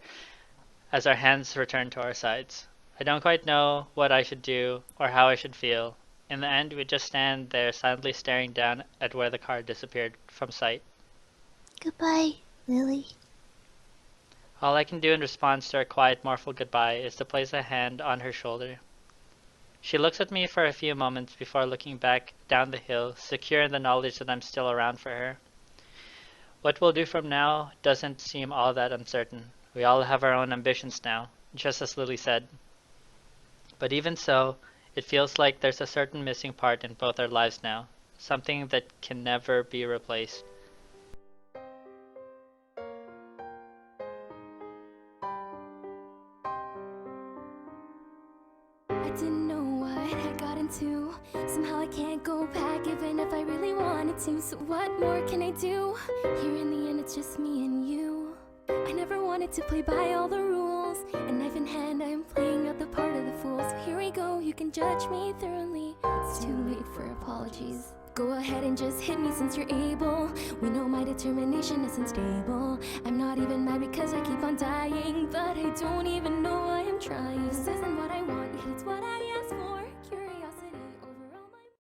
as our hands return to our sides. I don't quite know what I should do or how I should feel. In the end, we just stand there silently staring down at where the car disappeared from sight. Goodbye, Lily. All I can do in response to her quiet, mournful goodbye is to place a hand on her shoulder. She looks at me for a few moments before looking back down the hill, secure in the knowledge that I'm still around for her. What we'll do from now doesn't seem all that uncertain. We all have our own ambitions now, just as Lily said. But even so, it feels like there's a certain missing part in both our lives now, something that can never be replaced. I didn't know what I got into. Somehow I can't go back even if I really wanted to. So what more can I do? Here in the end it's just me and you. I never wanted to play by all the rules, and knife in hand I am playing out the part of the fool. So here we go, you can judge me thoroughly. It's too late for apologies. Go ahead and just hit me since you're able. We know my determination isn't stable. I'm not even mad because I keep on dying, but I don't even know why I'm trying. This isn't what I want, yet it's what I am.